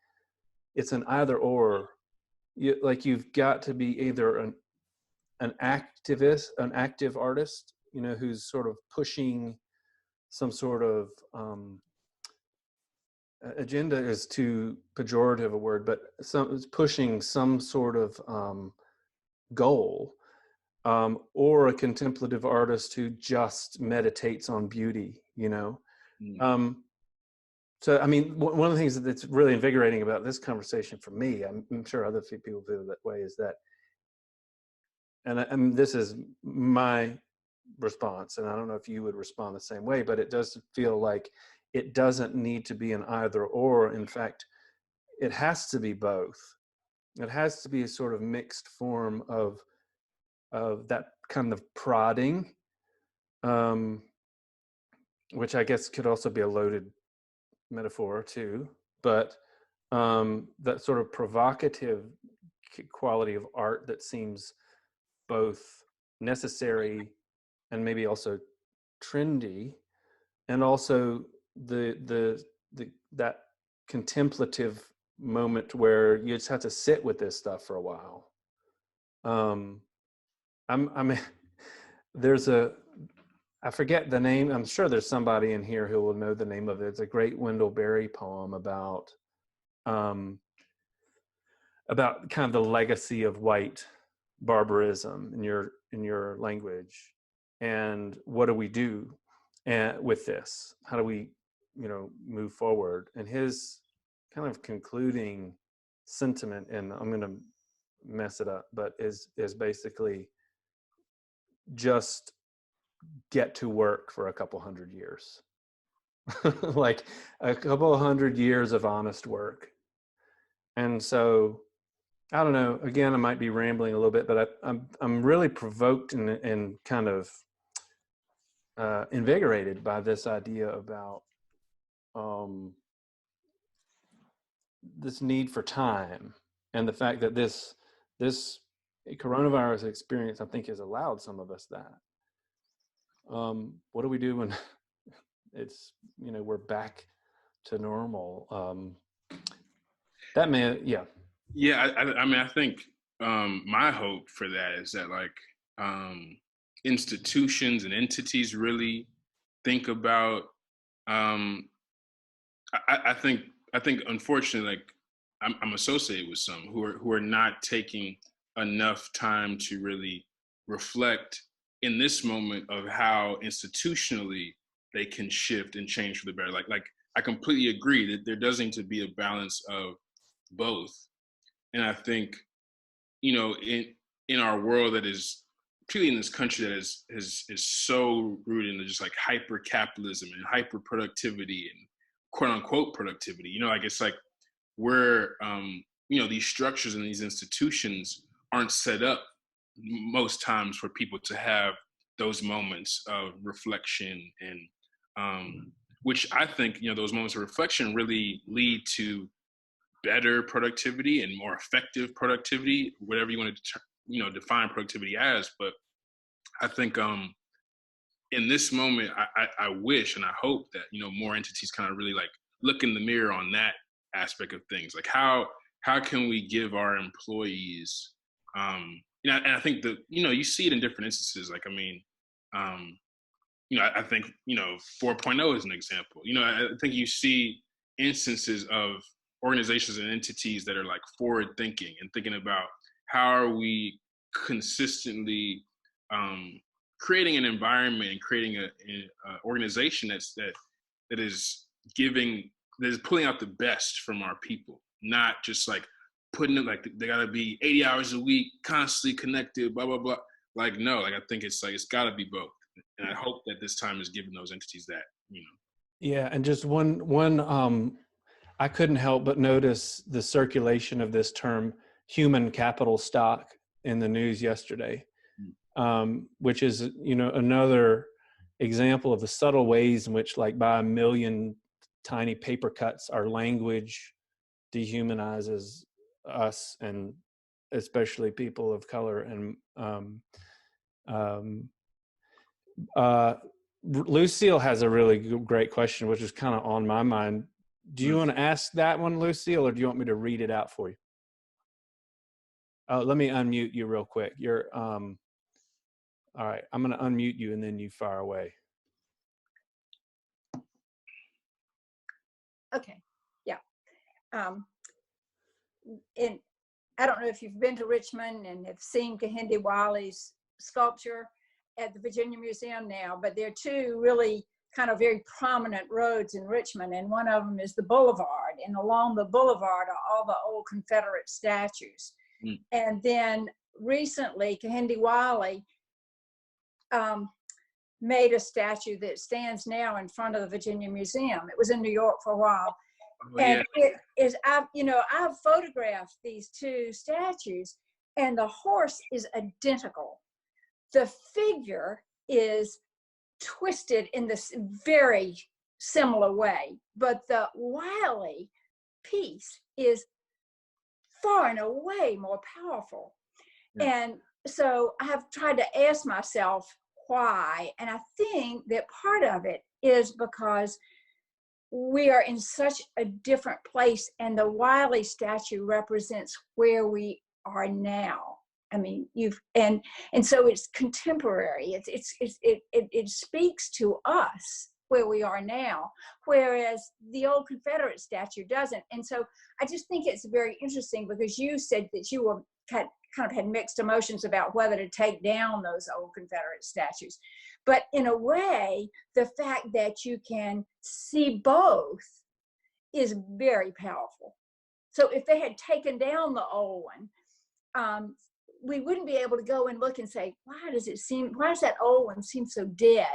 it's an either or. You've got to be either an activist, an active artist, who's sort of pushing some sort of agenda is too pejorative a word, but is pushing some sort of goal, or a contemplative artist who just meditates on beauty, So, I mean, one of the things that's really invigorating about this conversation for me, I'm sure other people feel that way, is that, and this is my response, and I don't know if you would respond the same way, but it does feel like it doesn't need to be an either or. In fact, it has to be both. It has to be a sort of mixed form of that kind of prodding, which I guess could also be a loaded metaphor too, but that sort of provocative quality of art that seems both necessary and maybe also trendy, and also that contemplative moment where you just have to sit with this stuff for a while. There's I forget the name. I'm sure there's somebody in here who will know the name of it. It's a great Wendell Berry poem um, about kind of the legacy of white barbarism in your language, and what do we do with this? How do we, move forward? And his kind of concluding sentiment, and I'm going to mess it up, but is basically just get to work for a couple hundred years. Like a couple of 100 years of honest work. And so I don't know, again, I might be rambling a little bit, but I'm really provoked and kind of invigorated by this idea about this need for time, and the fact that this coronavirus experience, I think, has allowed some of us that. What do we do when it's, we're back to normal? Yeah, I mean, I think my hope for that is that institutions and entities really think about. I think unfortunately, I'm associated with some who are not taking enough time to really reflect in this moment of how institutionally they can shift and change for the better. Like I completely agree that there does need to be a balance of both. And I think, in our world that is, particularly in this country that is so rooted in just like hyper capitalism and hyper productivity and quote unquote productivity, it's like we're, these structures and these institutions aren't set up most times for people to have those moments of reflection, and which I think, those moments of reflection really lead to better productivity and more effective productivity, whatever you want to define productivity as. But I think in this moment, I wish and I hope that more entities kind of really like look in the mirror on that aspect of things. Like how can we give our employees and I think that you see it in different instances. Like I think 4.0 is an example. I think you see instances of organizations and entities that are like forward thinking and thinking about how are we consistently creating an environment and creating an organization that is pulling out the best from our people, not just like putting it like they gotta be 80 hours a week, constantly connected, blah blah blah. Like no, like I think it's gotta be both, and I hope that this time is giving those entities that. Yeah, and just one I couldn't help but notice the circulation of this term human capital stock in the news yesterday, which is, another example of the subtle ways in which, like, by a million tiny paper cuts, our language dehumanizes us, and especially people of color. And Lucille has a really great question, which is kind of on my mind. Do you want to ask that one, Lucille, or do you want me to read it out for you? Let me unmute you real quick. You're all right. I'm going to unmute you and then you fire away. Okay. Yeah. And I don't know if you've been to Richmond and have seen Kehinde Wiley's sculpture at the Virginia Museum now, but there are two really kind of very prominent roads in Richmond, and one of them is the Boulevard, and along the Boulevard are all the old Confederate statues. And then recently, Kehinde Wiley made a statue that stands now in front of the Virginia Museum. It was in New York for a while. Oh, and yeah. It is, I've photographed these two statues, and the horse is identical. The figure is twisted in this very similar way, but the Wiley piece is far and away more powerful. Yeah. And so I have tried to ask myself why, and I think that part of it is because we are in such a different place, and the Wiley statue represents where we are now. I mean, and so it's contemporary. It speaks to us where we are now, whereas the old Confederate statue doesn't. And so I just think it's very interesting, because you said that you were kind of had mixed emotions about whether to take down those old Confederate statues. But in a way, the fact that you can see both is very powerful. So if they had taken down the old one, we wouldn't be able to go and look and say, why does that old one seem so dead?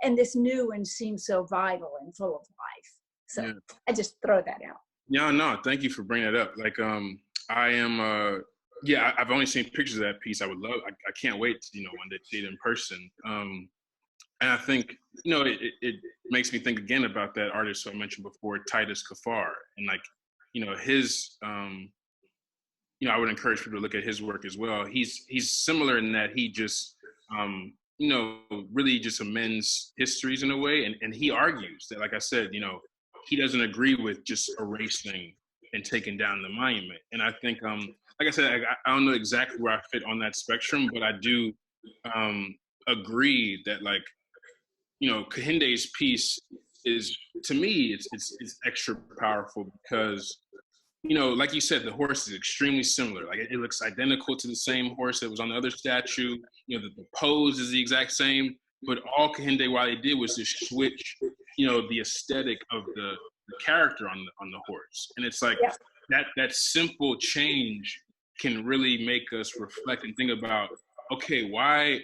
And this new one seems so vital and full of life. So yeah. I just throw that out. Yeah, no, thank you for bringing it up. Like, I am, I've only seen pictures of that piece. I would love, I can't wait to, one day see it in person. And I think, it makes me think again about that artist who I mentioned before, Titus Kaphar, and like, his, I would encourage people to look at his work as well. He's similar in that he just, really just amends histories in a way. And he argues that, like I said, he doesn't agree with just erasing and taking down the monument. And I think, like I said, I don't know exactly where I fit on that spectrum, but I do agree that, like, Kehinde's piece is, to me, it's extra powerful because, like you said, the horse is extremely similar. Like it looks identical to the same horse that was on the other statue. The pose is the exact same, but all Kehinde Wiley did was just switch, the aesthetic of the character on the horse. And it's like that simple change can really make us reflect and think about, okay, why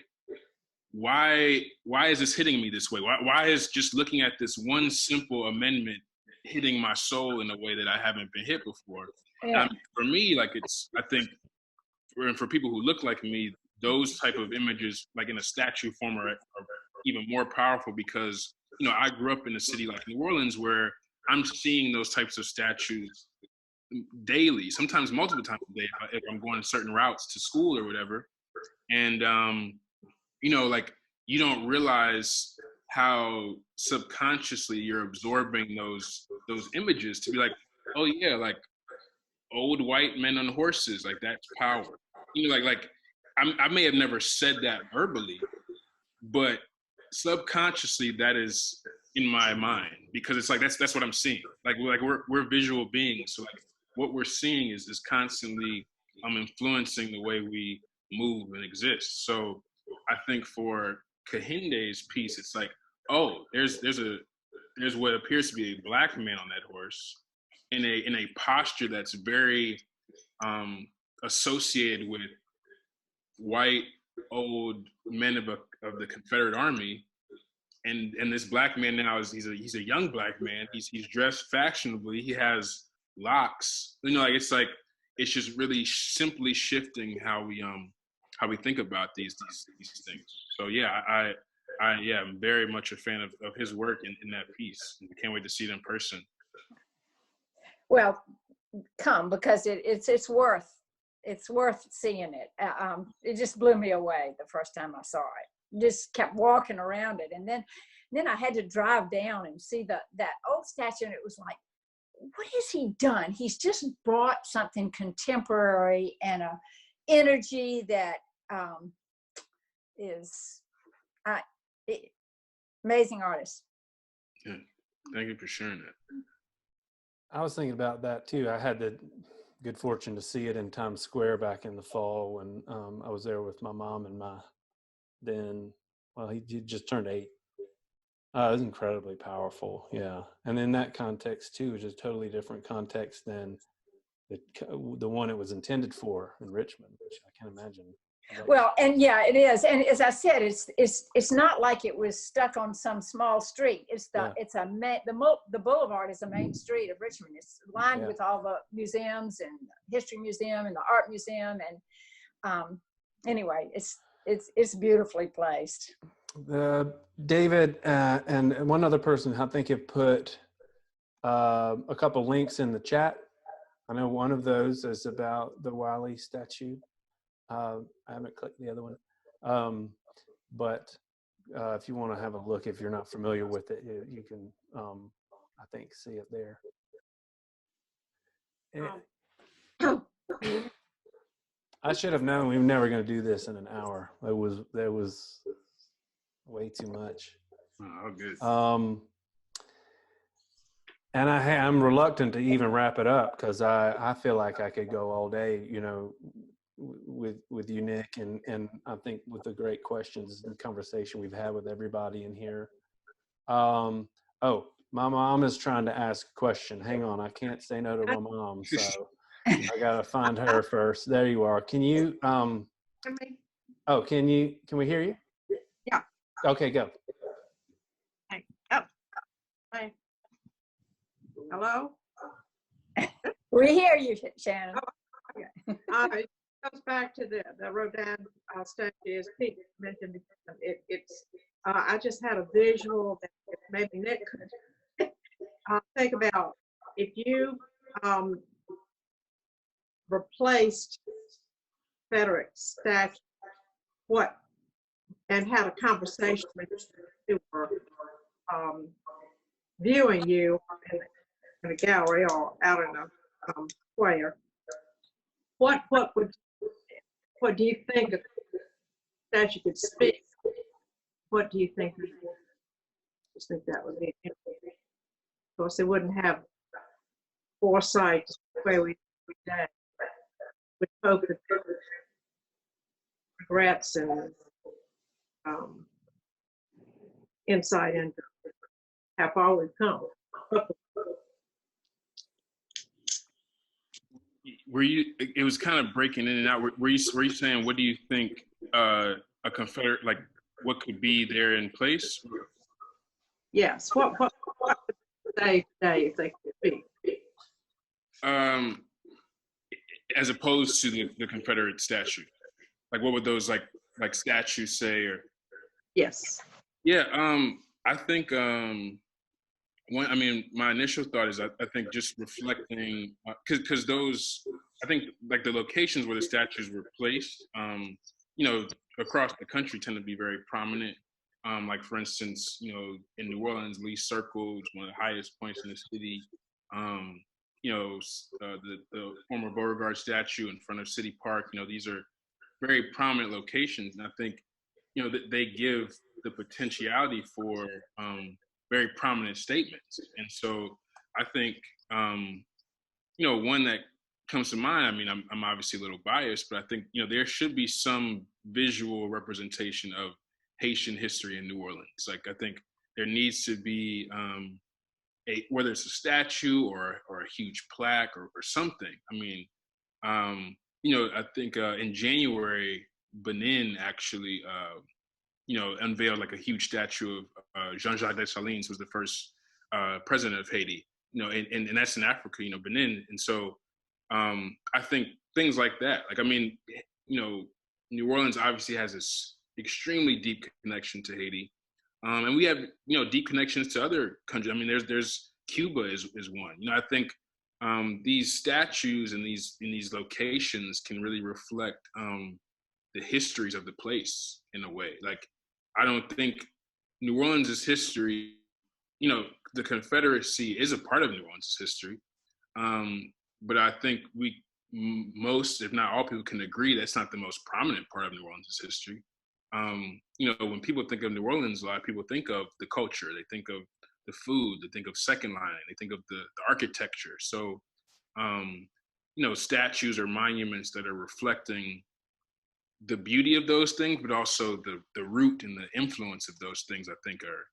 is this hitting me this way? Why is just looking at this one simple amendment hitting my soul in a way that I haven't been hit before? Yeah. For me, like, I think for people who look like me, those type of images, like in a statue form, are even more powerful because, I grew up in a city like New Orleans where I'm seeing those types of statues daily, sometimes multiple times a day if I'm going certain routes to school or whatever. And, like, you don't realize how subconsciously you're absorbing those images to be like, oh yeah, like old white men on horses, like that's power. Like I may have never said that verbally, but subconsciously that is in my mind because it's like that's what I'm seeing. Like we're visual beings, so like what we're seeing is constantly influencing the way we move and exist. So I think for Kehinde's piece, it's like, oh, there's what appears to be a black man on that horse in a posture that's very associated with white old men of the Confederate Army, and this black man now he's a young black man. He's dressed fashionably. He has locks. Like it's just really simply shifting how we think about these things. So yeah, I'm very much a fan of his work in that piece. I can't wait to see it in person. Well, come, because it's worth seeing it. It just blew me away the first time I saw it. Just kept walking around it, and then I had to drive down and see that old statue, and it was like, what has he done? He's just brought something contemporary and a energy that is amazing artist. Yeah, thank you for sharing that. I was thinking about that too. I had the good fortune to see it in Times Square back in the fall when I was there with my mom and he just turned 8. It was incredibly powerful, yeah. And in that context too, which is a totally different context than the one it was intended for in Richmond, which I can't imagine. Well, and yeah, it is. And as I said, it's not like it was stuck on some small street. The boulevard is the main street of Richmond. It's lined with all the museums and History Museum and the Art Museum, and anyway, it's beautifully placed. David and one other person, I think, have put a couple links in the chat. I know one of those is about the Wiley statue. I haven't clicked the other one, but if you want to have a look, if you're not familiar with it, you can, I think, see it there. I should have known we were never going to do this in an hour. There was way too much. Oh, good. And I'm reluctant to even wrap it up because I feel like I could go all day, you know, with you, Nick, and I think with the great questions and conversation we've had with everybody in here. Oh, my mom is trying to ask a question. Hang on, I can't say no to my mom, so I gotta find her first. There you are. Can you? Oh, can we hear you? Yeah. Okay, go. Hey. Oh. Hi. Hello. We hear you, Shannon. It goes back to the Rodin statue, as Pete mentioned. It's I just had a visual that maybe Nick could think about. If you replaced Confederate statue, what, and had a conversation with you were viewing you in a gallery or out in a square, what do you think of that you could speak? What do you think? I just think that would be interesting. Of course, they wouldn't have foresight the way we did. We hope that regrets and insight into how far we've come. Were you? It was kind of breaking in and out. Were you saying, what do you think a Confederate, like, what could be there in place? Yes. What would they say if they could be? As opposed to the Confederate statue, like, what would those like statues say? Or Yes. yeah, I think I mean, my initial thought is I think just reflecting, because those, I think, like, the locations where the statues were placed, you know, across the country tend to be very prominent. Like, for instance, you know, in New Orleans, Lee Circle is one of the highest points in the city. You know, the former Beauregard statue in front of City Park, you know, these are very prominent locations. And I think, you know, that they give the potentiality for very prominent statements. And so I think, you know, one that comes to mind, I mean, I'm obviously a little biased, but I think, you know, there should be some visual representation of Haitian history in New Orleans. Like, I think there needs to be whether it's a statue or a huge plaque or something. I mean, you know, I think in January, Benin actually, you know, unveiled like a huge statue of Jean-Jacques Dessalines, who was the first president of Haiti. You know, and that's in Africa, you know, Benin. And so I think things like that. Like, I mean, you know, New Orleans obviously has this extremely deep connection to Haiti. And we have, you know, deep connections to other countries. I mean, there's Cuba is one. You know, I think these statues in these locations can really reflect the histories of the place in a way. Like, I don't think New Orleans' history, you know, the Confederacy is a part of New Orleans' history. But I think most, if not all people, can agree that's not the most prominent part of New Orleans' history. You know, when people think of New Orleans, a lot of people think of the culture, they think of the food, they think of Second Line, they think of the architecture. So, you know, statues or monuments that are reflecting the beauty of those things, but also the root and the influence of those things, I think are,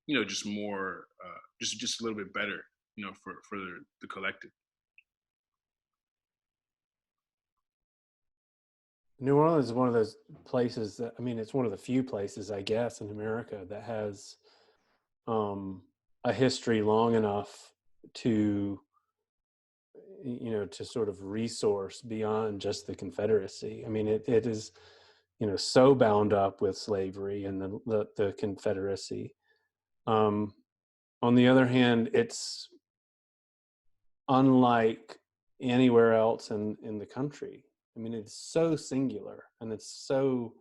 you know, just more, just a little bit better, you know, for the collective. New Orleans is one of those places that, I mean, it's one of the few places, I guess, in America that has a history long enough to, you know, to sort of resource beyond just the Confederacy. I mean, it is, you know, so bound up with slavery and the Confederacy. On the other hand, it's unlike anywhere else in the country. I mean, it's so singular and it's so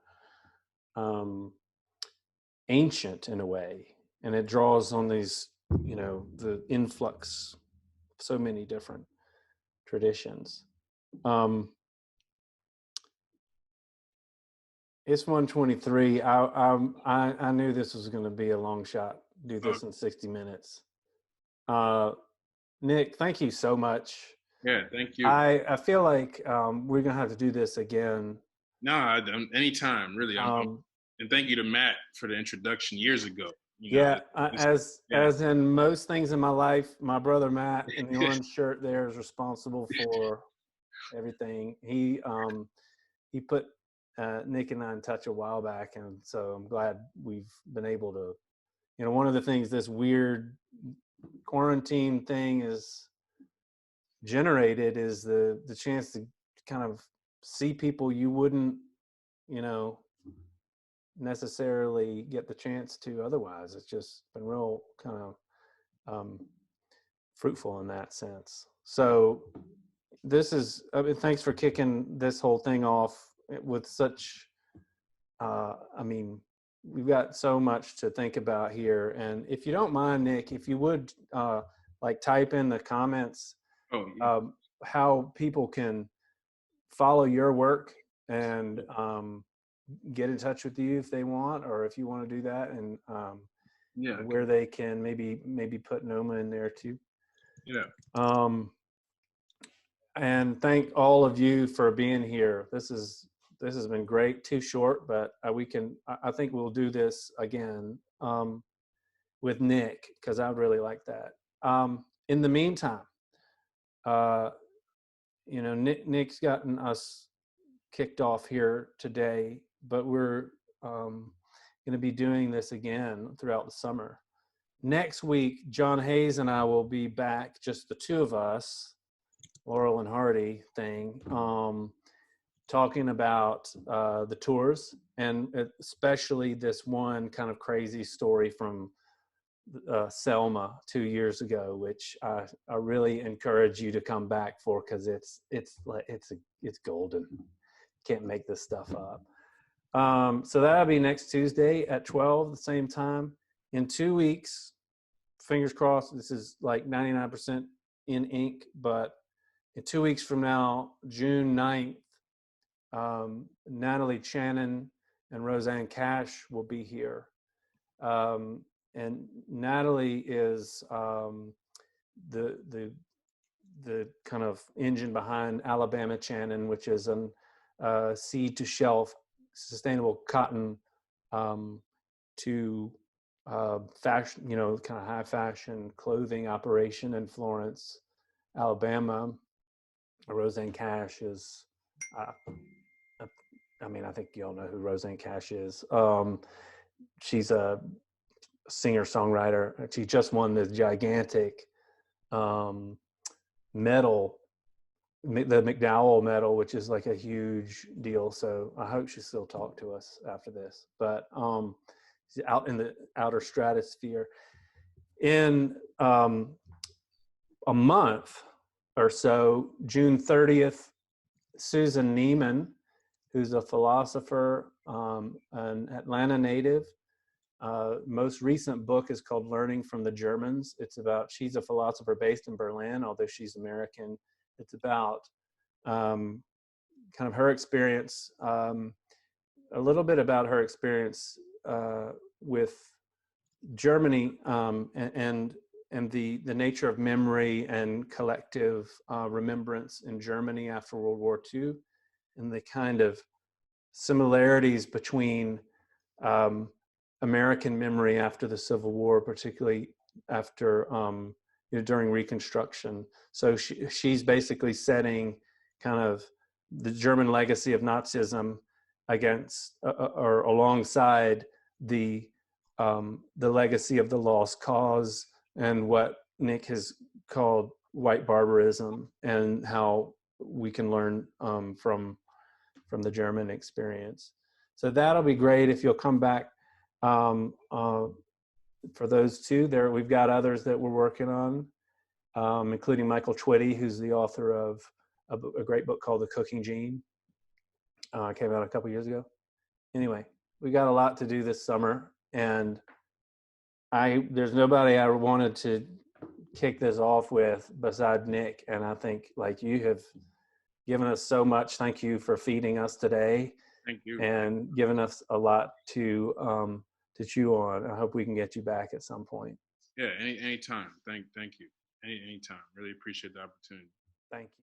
ancient in a way, and it draws on these, you know, the influx of so many different traditions. It's 1:23. I knew this was going to be a long shot. Do this in 60 minutes. Nic, thank you so much. Yeah, thank you. I feel like we're going to have to do this again. No, anytime, really. And thank you to Matt for the introduction years ago. As in most things in my life, my brother Matt in the orange shirt there is responsible for everything. He put Nic and I in touch a while back, and so I'm glad we've been able to. One of the things this weird quarantine thing is generated is the chance to kind of see people you wouldn't, necessarily get the chance to otherwise. It's just been real kind of fruitful in that sense. So thanks for kicking this whole thing off with such, we've got so much to think about here. And if you don't mind, Nic, if you would type in the comments how people can follow your work and get in touch with you if they want, or if you want to do that, and where they can maybe put Noma in there too. And thank all of you for being here. This has been great. Too short, but I think we'll do this again with Nic, because I'd really like that. In the meantime, Nic's gotten us kicked off here today, but we're going to be doing this again throughout the summer. Next week, John Hayes and I will be back, just the two of us, Laurel and Hardy thing, talking about the tours, and especially this one kind of crazy story from Selma 2 years ago, which I really encourage you to come back for, because it's golden. Can't make this stuff up. So that'll be next Tuesday at 12, the same time. In 2 weeks, fingers crossed, this is like 99% in ink, but in 2 weeks from now, June 9th, Natalie Channon and Roseanne Cash will be here. And Natalie is the kind of engine behind Alabama Channon, which is an seed to shelf sustainable cotton to fashion, kind of high fashion clothing operation in Florence, Alabama. Roseanne Cash is, I think you all know who Roseanne Cash is. She's a singer-songwriter. She just won this gigantic medal, the McDowell medal, which is like a huge deal. So I hope she still talk to us after this. But she's out in the outer stratosphere. In a month or so, June 30th, Susan Neiman, who's a philosopher, an Atlanta native. Most recent book is called Learning from the Germans. She's a philosopher based in Berlin, although she's American. It's about kind of her experience, a little bit about her experience with Germany and the nature of memory and collective remembrance in Germany after World War II, and the kind of similarities between American memory after the Civil War, particularly after during Reconstruction. So she's basically setting kind of the German legacy of Nazism against or alongside the legacy of the lost cause and what Nic has called white barbarism, and how we can learn from the German experience. So that'll be great if you'll come back. For those two, we've got others that we're working on, including Michael Twitty, who's the author of a great book called The Cooking Gene. Came out a couple years ago. Anyway, we got a lot to do this summer, and there's nobody I wanted to kick this off with beside Nic, and I think, like, you have given us so much. Thank you for feeding us today. Thank you. and given us a lot to chew on. I hope we can get you back at some point. Yeah, anytime. Thank you. Anytime. Really appreciate the opportunity. Thank you.